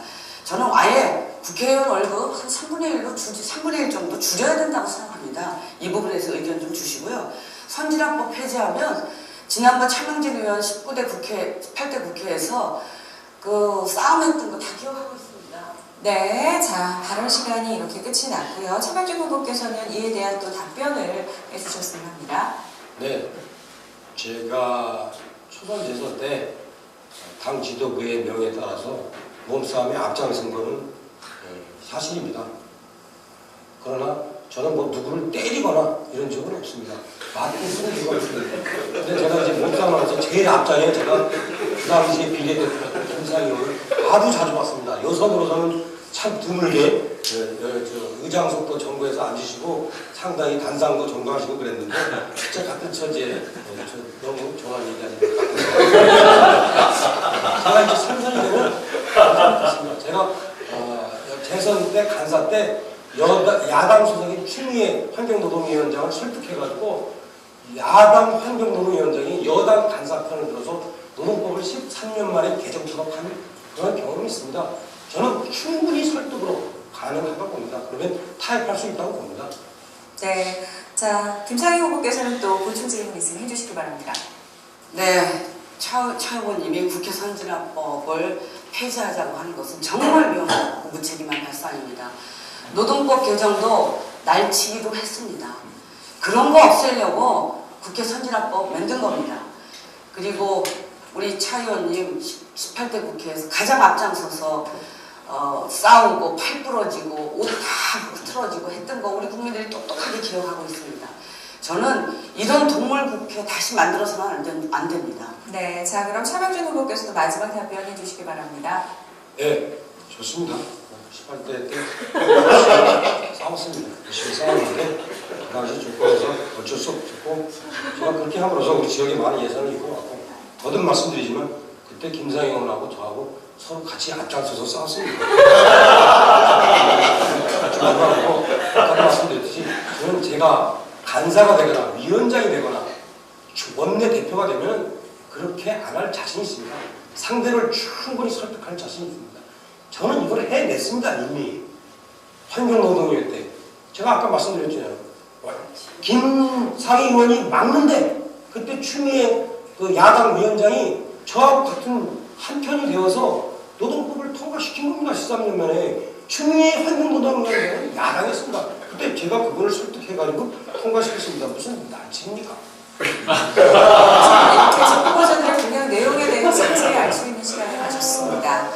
저는 아예 국회의원 월급 한 3분의 1로 3분의 1 정도 줄여야 된다고 생각합니다. 이 부분에서 의견 좀 주시고요. 선진화법 폐지하면 지난번 차명진 의원 18대 국회에서 그 싸움했던 거 다 기억하고 있습니다. 네, 자, 발언 시간이 이렇게 끝이 났고요. 차명진 후보께서는 이에 대한 또 답변을 해주셨으면 합니다. 네, 제가 초선 대선 때 당 지도부의 명에 따라서 몸싸움에 앞장선 거는 사실입니다. 그러나 저는 뭐 누구를 때리거나 이런 적은 없습니다. 맞고 쓰는 적은 없습니다. 근데 제가 이제 몸싸움하면서 제일 앞장에 제가 그 당시에 비례대표 김상희를 아주 자주 봤습니다. 여성으로서는 참 드물게 의장석도 정부에서 앉으시고 상당히 단상도 전도하시고 그랬는데 진짜 같은 처지에 너무 정한 얘기 아닙니까? 제가 이제 선선이 되면 제가 재선 때 간사 때 야당 소속인 추미애 환경노동위원장을 설득해가지고 야당 환경노동위원장이 여당 간사 편을 들어서 노동법을 13년 만에 개정토록 한 그런 경험이 있습니다. 저는 충분히 설득으로 가능하다고 봅니다. 그러면 타협할 수 있다고 봅니다. 네, 자, 김상희 후보께서는 또 보충 질문 있으면 해주시기 바랍니다. 네, 차 의원님이 국회 선진화법을 폐지하자고 하는 것은 정말 위험하고 무책임한 발상입니다. 노동법 개정도 날치기도 했습니다. 그런 거 없애려고 국회 선진화법 만든 겁니다. 그리고 우리 차 의원님 18대 국회에서 가장 앞장서서 싸우고 팔 부러지고 옷 다 흐트러지고 했던 거 우리 국민들이 똑똑하게 기억하고 있습니다. 저는 이런 동물 국회 다시 만들어서는 안 됩니다. 네, 자, 그럼 차명진 후보께서도 마지막 답변해 주시기 바랍니다. 네, 좋습니다. 18대 때 싸웠습니다. 열심히 싸웠는데 그 당시 조건에서 어쩔 수 없었고 제가 그렇게 함으로써 우리 지역에 많은 예산을 입고왔고 거듭 말씀드리지만 그때 김상희 의원하고 저하고 서로 같이 앞장서서 싸웠습니다. 마지막으로 아까 말씀드렸듯이 저는 제가 간사가 되거나 위원장이 되거나 원내대표가 되면 그렇게 안 할 자신이 있습니다. 상대를 충분히 설득할 자신이 있습니다. 저는 이걸 해냈습니다. 이미 환경노동위원 때 제가 아까 말씀드렸잖아요. 김상희 의원이 막는데 그때 추미애 그 야당 위원장이 저하고 같은 한편이 되어서 노동법을 통과시킨 겁니다. 13년 만에 추미애 환경노동위원장은 야당이었습니다. 그때 제가 그분을 설득해가지고 통과시켰습니다. 무슨 난치입니까? 계속 후보자들의 그냥 내용에 대해서 자세히 알 수 있는 시간을 가졌습니다.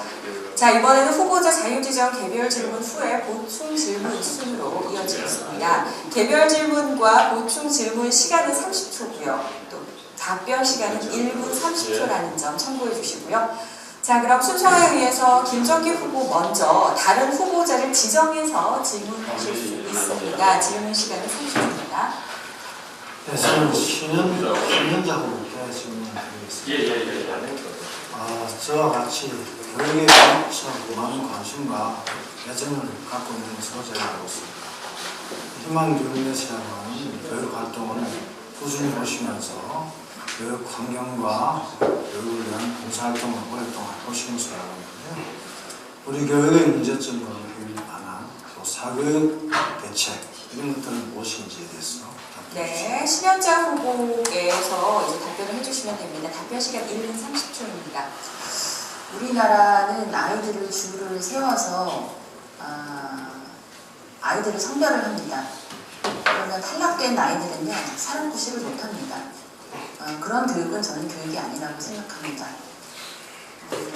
자, 이번에는 후보자 자유지정 개별 질문 후에 보충 질문 순으로 이어지겠습니다. 개별 질문과 보충 질문 시간은 30초고요. 또 답변 시간은 1분 30초라는 점 참고해 주시고요. 자, 그럼 순서에 의해서 김정기 후보 먼저 다른 후보자를 지정해서 질문하실 수 있습니다. 질문 시간은 30초입니다. 네, 저는 신현자 후보께 질문드리겠습니다. 저와 같이 교육에 많은 관심과 애정을 갖고 있는 소재로서 희망교육넷이라는 교육 활동을 꾸준히 보시면서 교육 환경과 교육을 위한 봉사활동을 오랫동안 보시면서 나오는데요. 우리 교육의 문제점과 교육에 관한 또 사교육 대책 이런 것들은 무엇인지에 대해서 네, 신현자 후보께서 이제 답변을 해주시면 됩니다. 답변 시간 1분 30초입니다. 우리나라는 아이들을 줄을 세워서 아이들을 선별을 합니다. 그러면 탈락된 아이들은요, 사람 구실을 못합니다. 그런 교육은 저는 교육이 아니라고 생각합니다.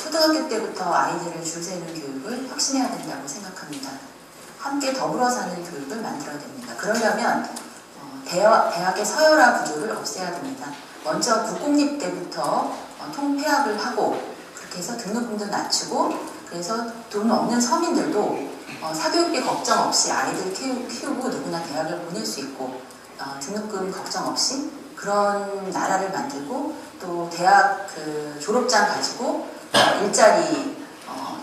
초등학교 때부터 아이들을 줄 세우는 교육을 혁신해야 된다고 생각합니다. 함께 더불어 사는 교육을 만들어야 됩니다. 그러려면 대학의 서열화 구조를 없애야 됩니다. 먼저 국공립 때부터 통폐합을 하고 그렇게 해서 등록금도 낮추고 그래서 돈 없는 서민들도 사교육비 걱정 없이 아이들 키우고 누구나 대학을 보낼 수 있고 등록금 걱정 없이 그런 나라를 만들고 또 대학 그 졸업장 가지고 일자리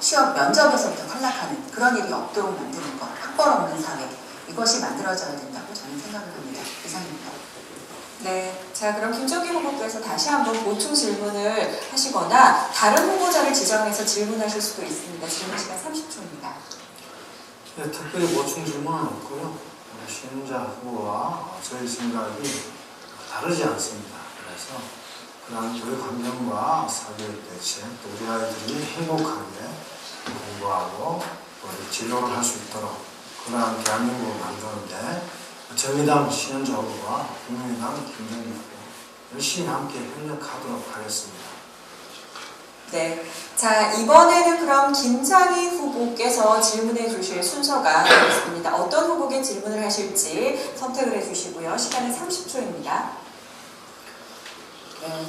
취업 면접에서부터 탈락하는 그런 일이 없도록 만드는 것, 학벌 없는 사회 이것이 만들어져야 된다고 저는 생각을 합니다. 이상입니다. 네, 자 그럼 김종기 후보께서 다시 한번 보충 질문을 하시거나 다른 후보자를 지정해서 질문하실 수도 있습니다. 질문 시간 30초입니다. 네, 특별히 보충 질문은 없고요. 시행자 후보와 저희 생각이 다르지 않습니다. 그래서 그런 교육 환경과 사교육 대책, 또 우리 아이들이 행복하게 공부하고 또 진로를 할 수 있도록 그러한 대한민국을 만드는데 정의당 시행자 후보와 국민의당 김종기 후보 열심히 함께 협력하도록 하겠습니다. 네, 자 이번에는 그럼 김상희 후보께서 질문해 주실 순서가 되겠습니다. 어떤 후보께 질문을 하실지 선택을 해주시고요. 시간은 30초입니다.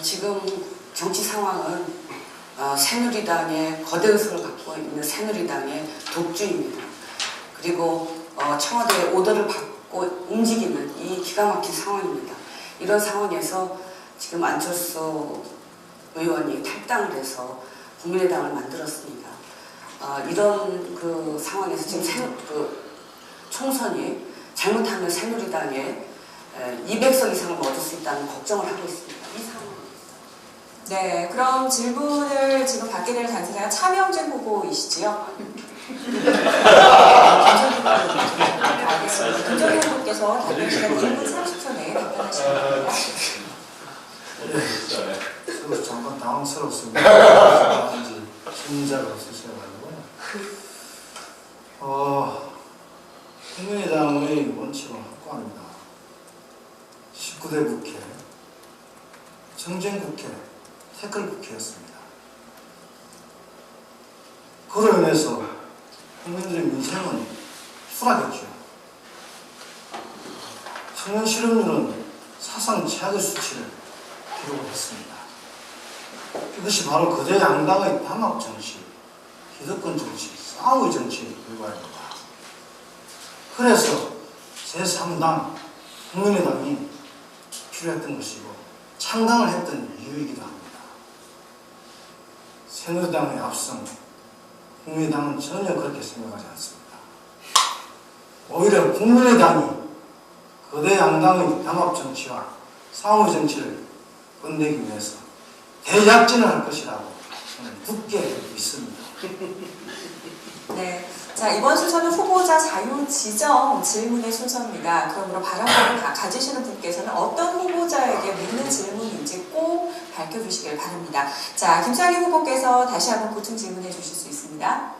지금 정치 상황은 새누리당의 거대 의석을 갖고 있는 새누리당의 독주입니다. 그리고 청와대의 오더를 받고 움직이는 이 기가 막힌 상황입니다. 이런 상황에서 지금 안철수 의원이 탈당을 해서 국민의당을 만들었습니다. 이런 그 상황에서 지금 총선이 잘못하면 새누리당에 200석 이상을 얻을 수 있다는 걱정을 하고 있습니다. 이 상황입니다. 네, 그럼 질문을 지금 받게 될 당사자가 차명진 후보이시지요? 알겠습니다. 김종기 후보께서 답변 시간 1분 30초 내에 답변하시면 됩니다. 저도 잠깐 당황스럽습니다. 신자로 쓰셔가지고요. 국민의당의 원칙은 확고합니다. 19대 국회, 정쟁국회, 태클국회였습니다. 그로 인해서 국민들의 민생은 추락했죠. 청년 실업률은 사상 최악의 수치를 기록을 했습니다. 이것이 바로 거대 양당의 단합 정치, 기득권 정치, 싸움의 정치의 결과입니다. 그래서 제3당 국민의당이 필요했던 것이고 창당을 했던 이유이기도 합니다. 새누리당의 압승, 국민의당은 전혀 그렇게 생각하지 않습니다. 오히려 국민의당이 거대 양당의 단합 정치와 싸움의 정치를 끝내기 위해서 대작진을 할 것이라고 저는 굳게 믿습니다. 네, 자 이번 순서는 후보자 자유 지정 질문의 순서입니다. 그러므로 발언권을 가지시는 분께서는 어떤 후보자에게 묻는 질문인지 꼭 밝혀주시길 바랍니다. 자, 김상희 후보께서 다시 한번 보충 질문해 주실 수 있습니다.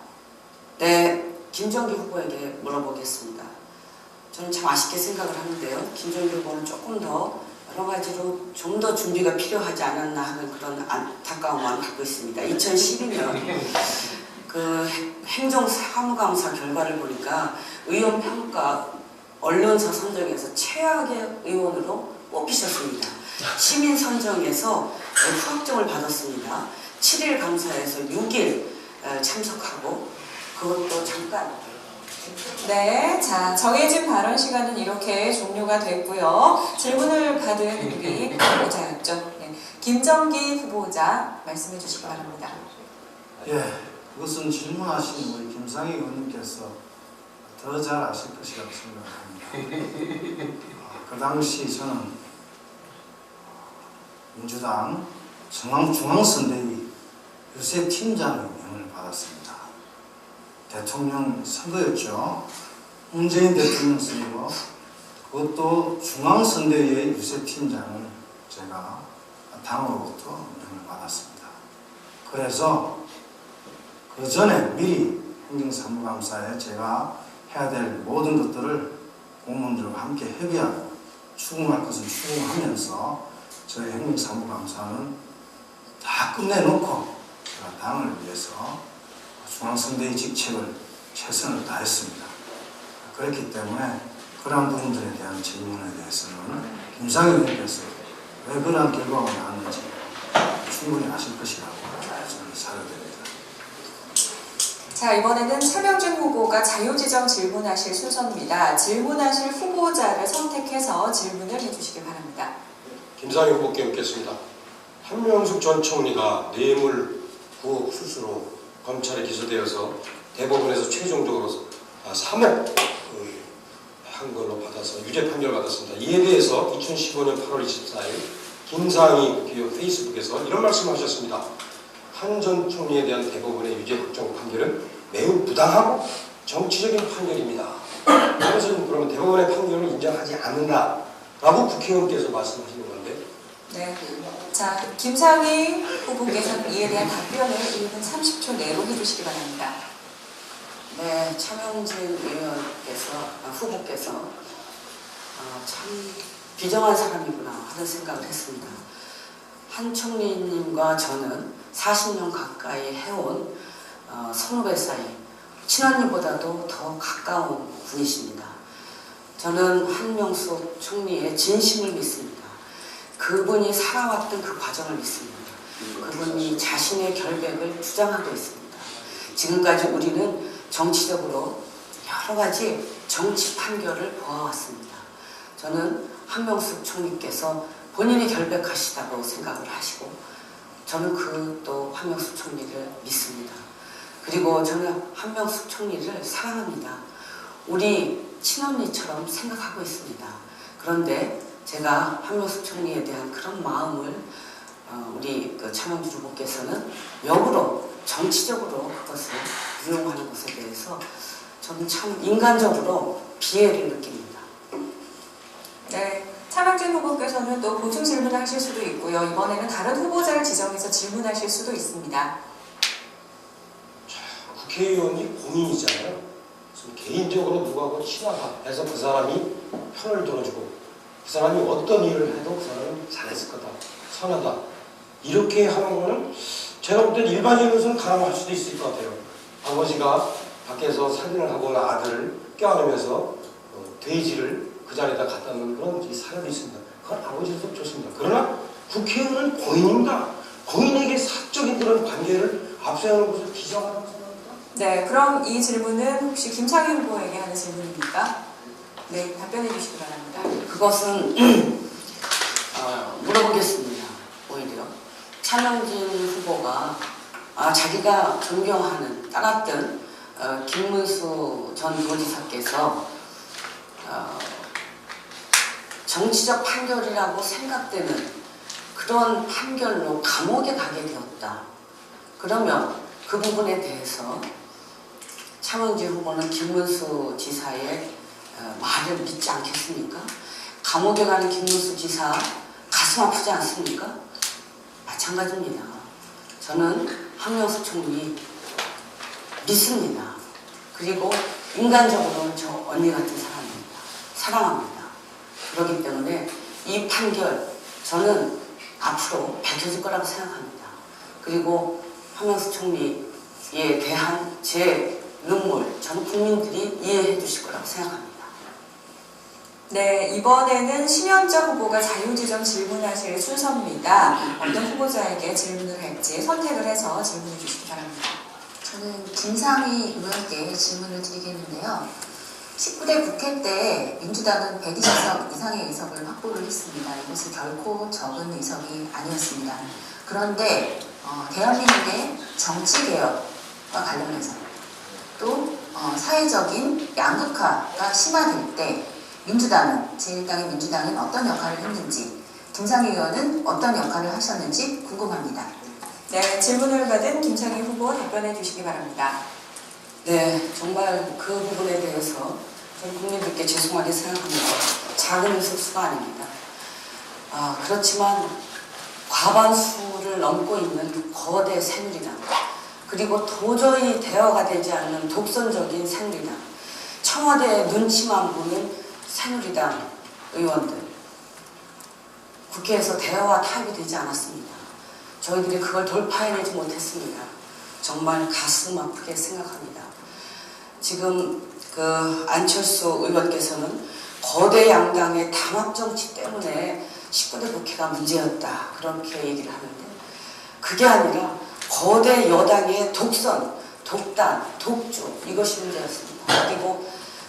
네, 김종기 후보에게 물어보겠습니다. 저는 참 아쉽게 생각을 하는데요. 김종기 후보는 조금 더 여러 가지로 좀 더 준비가 필요하지 않았나 하는 그런 안타까움만 갖고 있습니다. 2012년 그 행정사무감사 결과를 보니까 의원 평가 언론사 선정에서 최악의 의원으로 뽑히셨습니다. 시민 선정에서 후합정을 받았습니다. 7일 감사에서 6일 참석하고 그것도 잠깐. 네, 자 정해진 발언 시간은 이렇게 종료가 됐고요. 질문을 받은 우리 후보자였죠. 네, 김정기 후보자 말씀해 주시기 바랍니다. 예, 그것은 질문하신 우리 김상희 의원님께서 더 잘 아실 것이라고 생각합니다. 그 당시 저는 민주당 중앙선대위 유세 팀장의 명을 받았습니다. 대통령 선거였죠. 문재인 대통령 선거, 그것도 중앙선대위의 유세팀장을 제가 당으로부터 명을 받았습니다. 그래서 그 전에 미리 행정사무감사에 제가 해야 될 모든 것들을 공무원들과 함께 협의하고 추궁할 것은 추궁하면서 저희 행정사무감사는 다 끝내놓고 제가 당을 위해서 중앙선대위 직책을 최선을 다했습니다. 그렇기 때문에 그러한 부분들에 대한 질문에 대해서는 김상희 의원께서 왜 그러한 결과가 나왔는지 충분히 아실 것이라고 저는 사료됩니다. 자, 이번에는 차명진 후보가 자유지정 질문하실 순서입니다. 질문하실 후보자를 선택해서 질문을 해주시기 바랍니다. 김상희 후보께 묻겠습니다. 한명숙 전 총리가 뇌물 부업 수수로 검찰에 기소되어서 대법원에서 최종적으로 3억 한 걸로 받아서 유죄 판결을 받았습니다. 이에 대해서 2015년 8월 24일 김상희 국회의원 페이스북에서 이런 말씀을 하셨습니다. 한 전 총리에 대한 대법원의 유죄 확정 판결은 매우 부당하고 정치적인 판결입니다. 그것은 그러면 대법원의 판결을 인정하지 않는다라고 국회의원께서 말씀하시는 건데. 네. 자, 김상희 후보께서는 이에 대한 답변을 1분 30초 내로 해주시기 바랍니다. 네, 차명진 후보께서 참 비정한 사람이구나 하는 생각을 했습니다. 한 총리님과 저는 40년 가까이 해온 선후배 사이, 친언니보다도 더 가까운 분이십니다. 저는 한명숙 총리의 진심을 믿습니다. 그분이 살아왔던 그 과정을 믿습니다. 그분이 자신의 결백을 주장하고 있습니다. 지금까지 우리는 정치적으로 여러 가지 정치 판결을 보아왔습니다. 저는 한명숙 총리께서 본인이 결백하시다고 생각을 하시고 저는 또 한명숙 총리를 믿습니다. 그리고 저는 한명숙 총리를 사랑합니다. 우리 친언니처럼 생각하고 있습니다. 그런데 제가 한명숙 총리에 대한 그런 마음을 우리 차명진 후보께서는 역으로 정치적으로 그것을 이용하는 것에 대해서 저는 참 인간적으로 비애를 느낍니다. 네. 차명진 후보께서는 또 보충 질문을 하실 수도 있고요. 이번에는 다른 후보자를 지정해서 질문하실 수도 있습니다. 국회의원이 공인이잖아요. 개인적으로 누구하고 친하다 해서 그 사람이 편을 들어주고 그 사람이 어떤 일을 해도 그 사람은 잘했을 거다, 선하다 이렇게 하는 거는 제가 볼 때 일반인으로서는 가능할 수도 있을 것 같아요. 아버지가 밖에서 사진을 하고 아들을 껴안으면서 돼지를 그 자리에다 갖다 놓는 그런 사연이 있습니다. 그건 아버지로서 좋습니다. 그러나 국회의원은 공인입니다. 공인에게 사적인 그런 관계를 앞세우는 것을 기정하라고 생각합니다. 네, 그럼 이 질문은 혹시 김상희 후보에게 하는 질문입니까? 네, 답변해 주시기 바랍니다. 그것은 물어보겠습니다. 오히려 차명진 후보가 자기가 존경하는 따랐던 김문수 전 도지사께서 정치적 판결이라고 생각되는 그런 판결로 감옥에 가게 되었다. 그러면 그 부분에 대해서 차명진 후보는 김문수 지사의 말을 믿지 않겠습니까? 감옥에 가는 김문수 지사 가슴 아프지 않습니까? 마찬가지입니다. 저는 한명숙 총리 믿습니다. 그리고 인간적으로는 저 언니 같은 사람입니다. 사랑합니다. 그렇기 때문에 이 판결 저는 앞으로 밝혀질 거라고 생각합니다. 그리고 한명숙 총리에 대한 제 눈물 저는 국민들이 이해해 주실 거라고 생각합니다. 네, 이번에는 심현정 후보가 자유지정 질문하실 순서입니다. 어떤 후보자에게 질문을 할지 선택을 해서 질문해 주시기 바랍니다. 저는 김상희 의원께 질문을 드리겠는데요. 19대 국회 때 민주당은 120석 이상의 의석을 확보를 했습니다. 이것이 결코 적은 의석이 아니었습니다. 그런데 대한민국의 정치개혁과 관련해서 또 사회적인 양극화가 심화될 때 민주당은, 제1당의 민주당은 어떤 역할을 했는지, 김상희 의원은 어떤 역할을 하셨는지 궁금합니다. 네, 질문을 받은 김상희 후보 답변해 주시기 바랍니다. 네, 정말 그 부분에 대해서 저는 국민들께 죄송하게 생각합니다. 작은 실수가 아닙니다. 그렇지만 과반수를 넘고 있는 거대 새누리당, 그리고 도저히 대화가 되지 않는 독선적인 새누리당, 청와대의 눈치만 보는 새누리당 의원들, 국회에서 대화와 타협이 되지 않았습니다. 저희들이 그걸 돌파해내지 못했습니다. 정말 가슴 아프게 생각합니다. 지금 안철수 의원께서는 거대 양당의 담합 정치 때문에 19대 국회가 문제였다 그렇게 얘기를 하는데 그게 아니라 거대 여당의 독선, 독단, 독주 이것이 문제였습니다. 그리고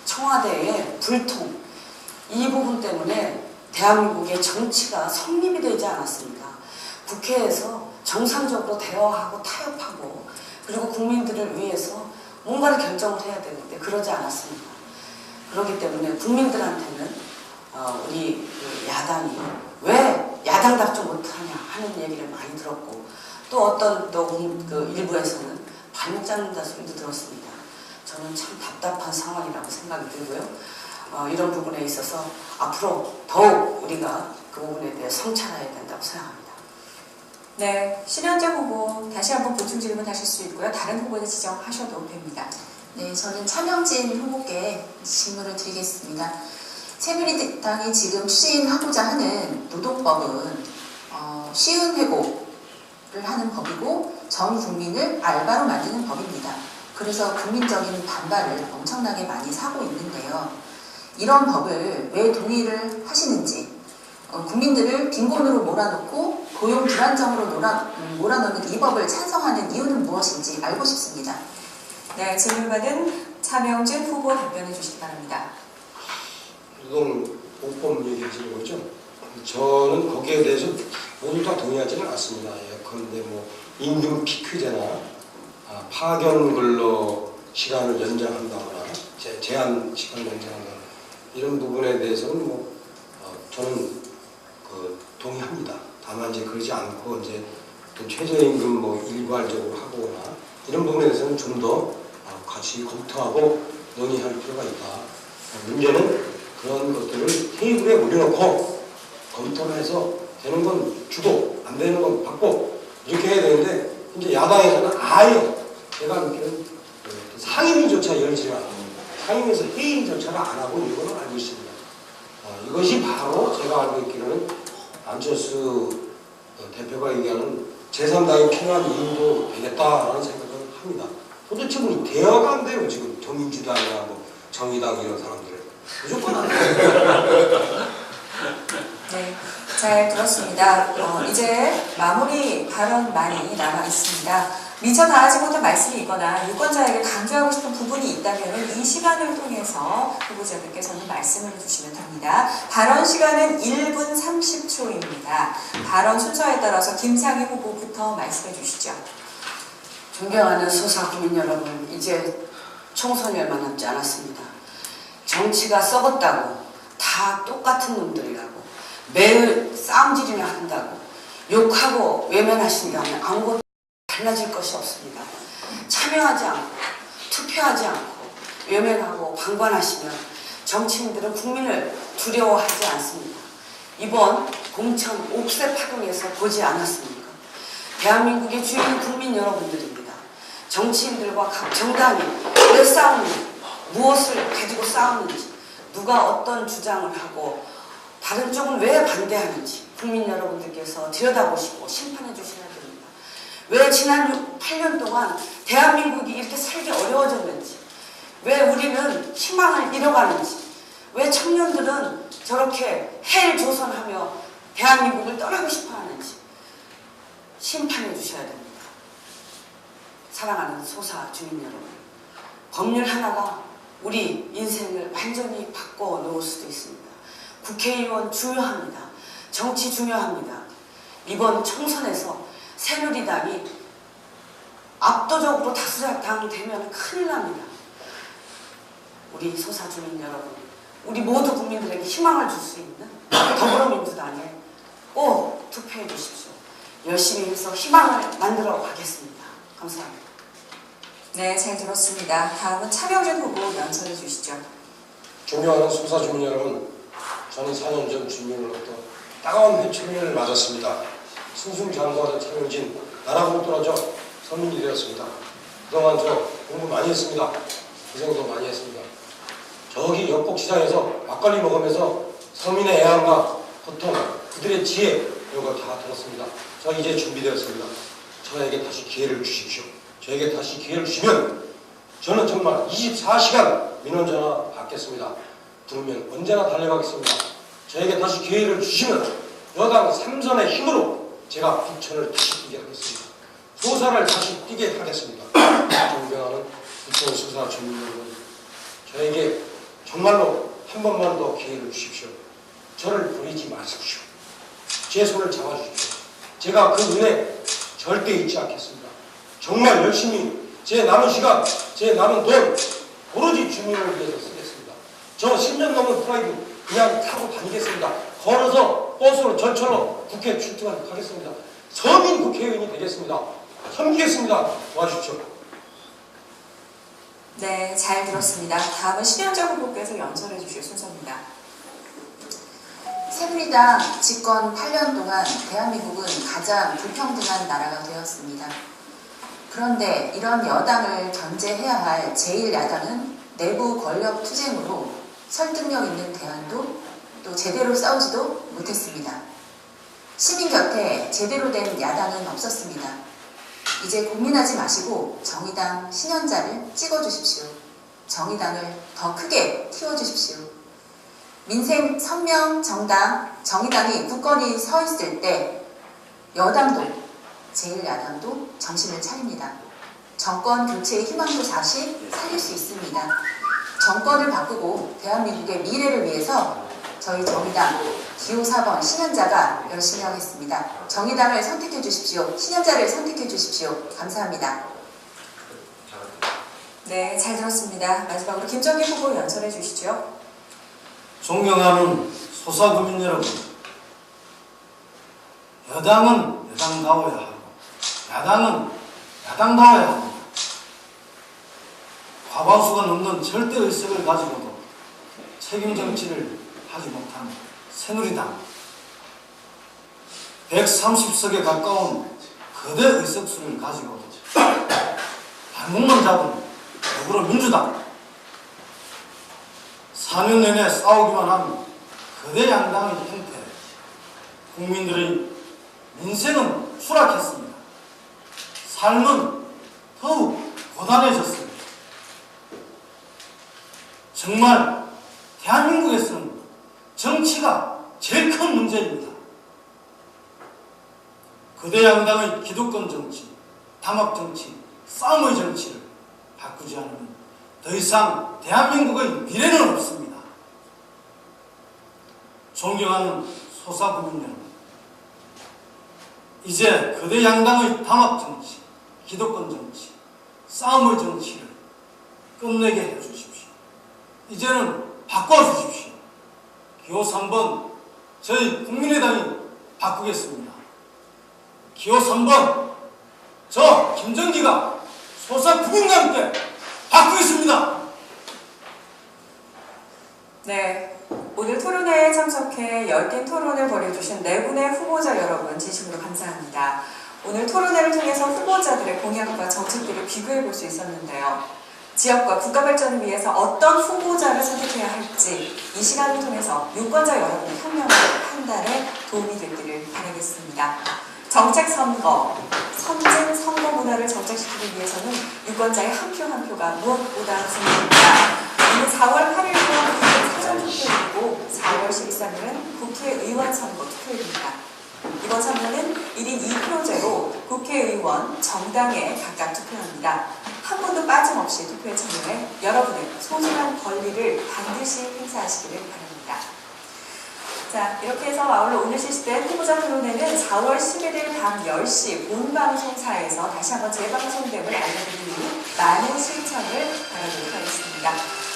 청와대의 불통 이 부분 때문에 대한민국의 정치가 성립이 되지 않았습니다. 국회에서 정상적으로 대화하고 타협하고 그리고 국민들을 위해서 뭔가를 결정을 해야 되는데 그러지 않았습니다. 그렇기 때문에 국민들한테는 우리 그 야당이 왜 야당답지 못하냐 하는 얘기를 많이 들었고, 또 어떤 그 일부에서는 발목 잡는다 소리도 들었습니다. 저는 참 답답한 상황이라고 생각이 들고요. 이런 부분에 있어서 앞으로 더욱 우리가 그 부분에 대해 성찰해야 된다고 생각합니다. 네, 신현재 후보 다시 한번 보충 질문하실 수 있고요. 다른 후보를 지정하셔도 됩니다. 네, 저는 차명진 후보께 질문을 드리겠습니다. 새누리당이 지금 추진하고자 하는 노동법은 쉬운 회고를 하는 법이고 전 국민을 알바로 만드는 법입니다. 그래서 국민적인 반발을 엄청나게 많이 사고 있는데요. 이런 법을 왜 동의를 하시는지, 국민들을 빈곤으로 몰아넣고 고용 불안정으로 몰아넣는 이 법을 찬성하는 이유는 무엇인지 알고 싶습니다. 네, 질문받은 차명진 후보 답변해 주시기 바랍니다. 노동보호법 얘기하시는 거죠? 저는 거기에 대해서 모두 다 동의하지는 않습니다. 예컨대 뭐 임금 피크제나 파견 근로 시간을 연장한다거나 제한 시간을 연장한다거나 이런 부분에 대해서는 저는 동의합니다. 다만 이제 그러지 않고 이제 최저임금 일괄적으로 하거나 이런 부분에 대해서는 좀 더 같이 검토하고 논의할 필요가 있다. 문제는 그런 것들을 테이블에 올려놓고 검토를 해서 되는 건 주고 안 되는 건 받고 이렇게 해야 되는데, 이제 야당에서는 아예 제가 느끼는 상임위조차 열지 않고 상임위에서 회의조차를 안 하고 있는 걸 알고 있습니다. 이것이 바로 제가 알고 있기로는 안철수 대표가 얘기하는 제3당이 필요한 이유도 되겠다라는 생각을 합니다. 도대체 우리 대화가 안 돼요. 지금 더민주당이나 정의당 이런 사람들은 무조건 안 돼요. 네, 잘 들었습니다. 이제 마무리 발언만이 남아 있습니다. 미처 다하지 못한 말씀이 있거나 유권자에게 강조하고 싶은 부분이 있다면 이 시간을 통해서 후보자들께서는 말씀을 주시면 됩니다. 발언 시간은 1분 30초입니다. 발언 순서에 따라서 김상희 후보부터 말씀해 주시죠. 존경하는 소사 국민 여러분, 이제 총선이 얼마 남지 않았습니다. 정치가 썩었다고 다 똑같은 놈들이라고 매일 싸움질이나 한다고 욕하고 외면하신다면 아무것도 달라질 것이 없습니다. 참여하지 않고 투표하지 않고 외면하고 방관하시면 정치인들은 국민을 두려워하지 않습니다. 이번 공천 옥새 파동에서 보지 않았습니까? 대한민국의 주인 국민 여러분들입니다. 정치인들과 각 정당이 왜 싸우는지, 무엇을 가지고 싸우는지, 누가 어떤 주장을 하고 다른 쪽은 왜 반대하는지 국민 여러분들께서 들여다보시고 심판해 주셔야 됩니다. 왜 지난 8년 동안 대한민국이 이렇게 살기 어려워졌는지, 왜 우리는 희망을 잃어가는지, 왜 청년들은 저렇게 헬조선하며 대한민국을 떠나고 싶어 하는지 심판해 주셔야 됩니다. 사랑하는 소사 주민 여러분, 법률 하나가 우리 인생을 완전히 바꿔놓을 수도 있습니다. 국회의원 중요합니다. 정치 중요합니다. 이번 총선에서 새누리당이 압도적으로 다수당 되면 큰일 납니다. 우리 소사 주민 여러분, 우리 모두 국민들에게 희망을 줄 수 있는 더불어민주당에 꼭 투표해 주십시오. 열심히 해서 희망을 만들어 가겠습니다. 감사합니다. 네, 잘 들었습니다. 다음은 차명진 후보 연설해 주시죠. 존경하는 소사 주민 여러분, 저는 4년 전 주민으로부터 따가운 회초리를 맞았습니다. 승승장구하던 차명진, 나라고 떨어져 서민이 되었습니다. 그동안 저 공부 많이 했습니다. 고생도 많이 했습니다. 저기 역곡시장에서 막걸리 먹으면서 서민의 애환과 고통, 그들의 지혜 이런 거 다 들었습니다. 저 이제 준비되었습니다. 저에게 다시 기회를 주십시오. 저에게 다시 기회를 주시면 저는 정말 24시간 민원전화 받겠습니다. 부르면 언제나 달려가겠습니다. 저에게 다시 기회를 주시면 여당 3선의 힘으로 제가 부천을 다시 뛰게 하겠습니다. 소사를 다시 뛰게 하겠습니다. 존경하는 부천 소사 주민 여러분, 저에게 정말로 한 번만 더 기회를 주십시오. 저를 버리지 마십시오. 제 손을 잡아주십시오. 제가 그 은혜 절대 잊지 않겠습니다. 정말 열심히 제 남은 시간, 제 남은 돈 오로지 주민을 위해서 쓰겠습니다. 저 10년 넘은 프라이드 그냥 타고 다니겠습니다. 걸어서 버스로 저처럼 국회 출퇴근하겠습니다. 서민 국회의원이 되겠습니다. 섬기겠습니다. 도와주십시오. 네, 잘 들었습니다. 다음은 신현정 후보께서 연설해 주실 순서입니다. 새누리당 집권 8년 동안 대한민국은 가장 불평등한 나라가 되었습니다. 그런데 이런 여당을 견제해야 할 제1야당은 내부 권력 투쟁으로 설득력 있는 대안도 또 제대로 싸우지도 못했습니다. 시민 곁에 제대로 된 야당은 없었습니다. 이제 고민하지 마시고 정의당 신현자를 찍어주십시오. 정의당을 더 크게 키워주십시오. 민생 선명 정당 정의당이 굳건히 서 있을 때 여당도 제1야당도 정신을 차립니다. 정권 교체의 희망도 다시 살릴 수 있습니다. 정권을 바꾸고 대한민국의 미래를 위해서 저희 정의당 기호 4번 신현자가 열심히 하겠습니다. 정의당을 선택해 주십시오. 신현자를 선택해 주십시오. 감사합니다. 네, 잘 들었습니다. 마지막으로 김정길 후보 연설해 주시죠. 존경하는 소사구민 여러분, 여당은 여당다워야 하고 야당은 야당다워야 합니다. 과반수가 넘는 절대 의석을 가지고도 책임 정치를 하지 못한 새누리당, 130석에 가까운 거대 의석수를 가지고도 발목만 잡은 더불어민주당, 4년 내내 싸우기만 한 거대 양당의 형태, 국민들의 민생은 추락했습니다. 삶은 더욱 고단해졌습니다. 정말 대한민국에서는 정치가 제일 큰 문제입니다. 거대 양당의 기득권 정치, 담합 정치, 싸움의 정치를 바꾸지 않으면 더 이상 대한민국의 미래는 없습니다. 존경하는 소사구민 여러분, 이제 거대 양당의 담합 정치, 기득권 정치, 싸움의 정치를 끝내게 해주십시오. 이제는 바꿔주십시오. 기호 3번 저희 국민의당이 바꾸겠습니다. 기호 3번 저 김정기가 소사구민과 함께 바꾸겠습니다. 네, 오늘 토론회에 참석해 열띤 토론을 벌여주신 네 분의 후보자 여러분 진심으로 감사합니다. 오늘 토론회를 통해서 후보자들의 공약과 정책들을 비교해 볼 수 있었는데요. 지역과 국가 발전을 위해서 어떤 후보자를 선택해야 할지 이 시간을 통해서 유권자 여러분의 현명한 판단에 도움이 됐기를 바라겠습니다. 정책 선거, 선진 선거 문화를 정착시키기 위해서는 유권자의 한 표 한 표가 무엇보다 중요합니다. 오늘 4월 8일은 국회 사전투표이고 4월 13일은 국회의원 선거 투표일입니다. 이번 선거는 1인 2표제로 국회의원, 정당에 각각 투표합니다. 한 분도 빠짐없이 투표에 참여해 여러분의 소중한 권리를 반드시 행사하시기를 바랍니다. 자, 이렇게 해서 아울러 오늘 실시된 후보자 토론회는 4월 11일 밤 10시 본방송사에서 다시 한번 재방송됨을 알려드리니 많은 신청을 바라도록 하겠습니다.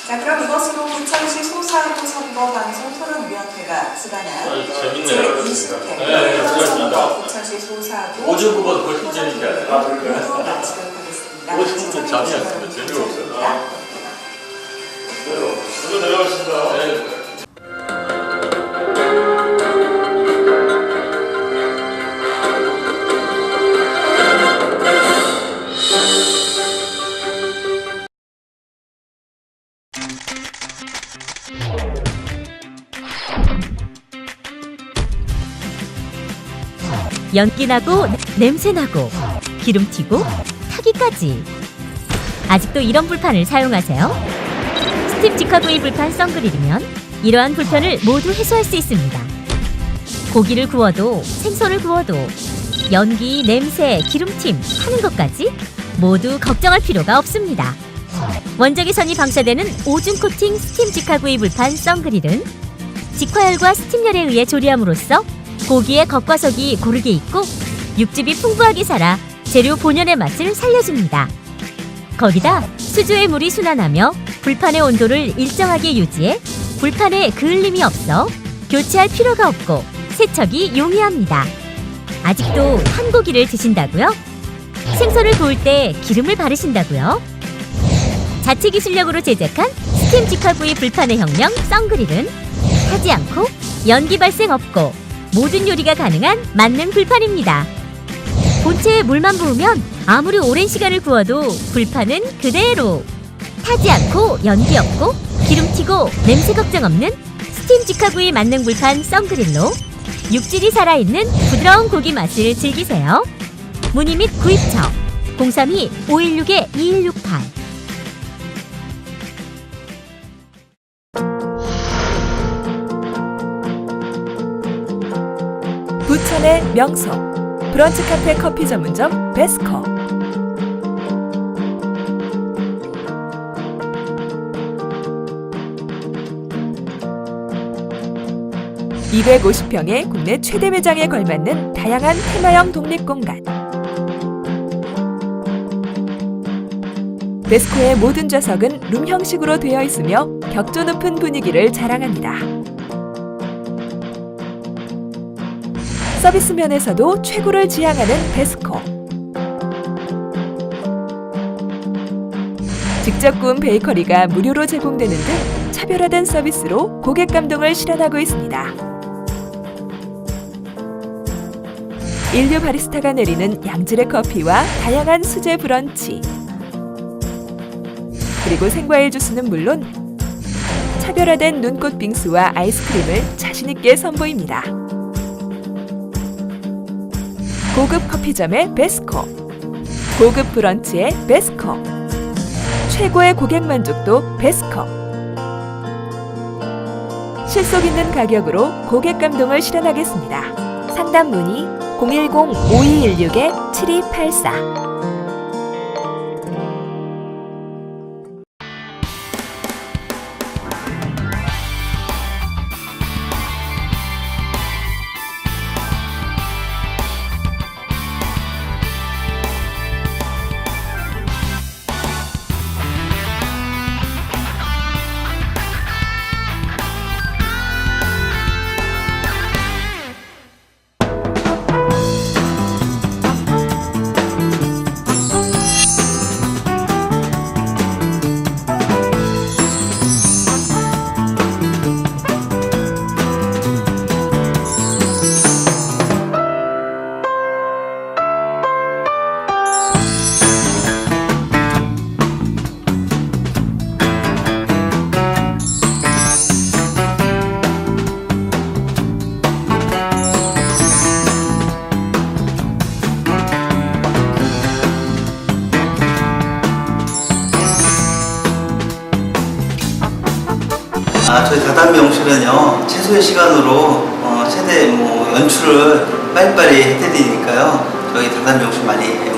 자, 그럼 이것으로 부천시 소사구 선거방송 토론위원회가 주관한 제20회 선거 부천시 소사구 오전 후보도 훨씬 재밌잖아요. 모두 마치도록 하겠습니다. 오전부터 잠이 안 오면 재미없어요. 먼저 내려가겠습니다. 네. 연기나고 냄새나고 기름튀고 타기까지. 아직도 이런 불판을 사용하세요? 스팀 직화구이 불판 썬그릴이면 이러한 불편을 모두 해소할 수 있습니다. 고기를 구워도 생선을 구워도 연기, 냄새, 기름짐, 타는 것까지 모두 걱정할 필요가 없습니다. 원적외선이 방사되는 오줌 코팅 스팀 직화구이 불판 썬그릴은 직화열과 스팀열에 의해 조리함으로써 고기의 겉과 속이 고르게 익고 육즙이 풍부하게 살아 재료 본연의 맛을 살려줍니다. 거기다 수조의 물이 순환하며 불판의 온도를 일정하게 유지해 불판에 그을림이 없어 교체할 필요가 없고 세척이 용이합니다. 아직도 탄고기를 드신다고요? 생선을 구울 때 기름을 바르신다고요? 자체 기술력으로 제작한 스팀 직화구이 불판의 혁명 썬그릴은 타지 않고 연기 발생 없고 모든 요리가 가능한 만능 불판입니다. 본체에 물만 부으면 아무리 오랜 시간을 구워도 불판은 그대로 타지 않고 연기 없고 기름 튀고 냄새 걱정 없는 스팀 직화구이 만능 불판 썬그릴로 육질이 살아있는 부드러운 고기 맛을 즐기세요. 문의 및 구입처 032-516-2168 부천의 명소 브런치 카페 커피 전문점 베스커. (250평의) 국내 최대 매장에 걸맞는 다양한 테마형 독립공간. 베스코의 모든 좌석은 룸 형식으로 되어 있으며 격조 높은 분위기를 자랑합니다. 서비스 면에서도 최고를 지향하는 베스코. 직접 구운 베이커리가 무료로 제공되는 등 차별화된 서비스로 고객 감동을 실현하고 있습니다. 인류 바리스타가 내리는 양질의 커피와 다양한 수제 브런치, 그리고 생과일 주스는 물론 차별화된 눈꽃 빙수와 아이스크림을 자신있게 선보입니다. 고급 커피점의 베스코, 고급 브런치의 베스코, 최고의 고객 만족도 베스코. 실속 있는 가격으로 고객 감동을 실현하겠습니다. 상담 문의 010-5216-7284. 저희 다단미용실은요, 최소의 시간으로 최대 연출을 빨리빨리 해드리니까요, 저희 다단미용실 많이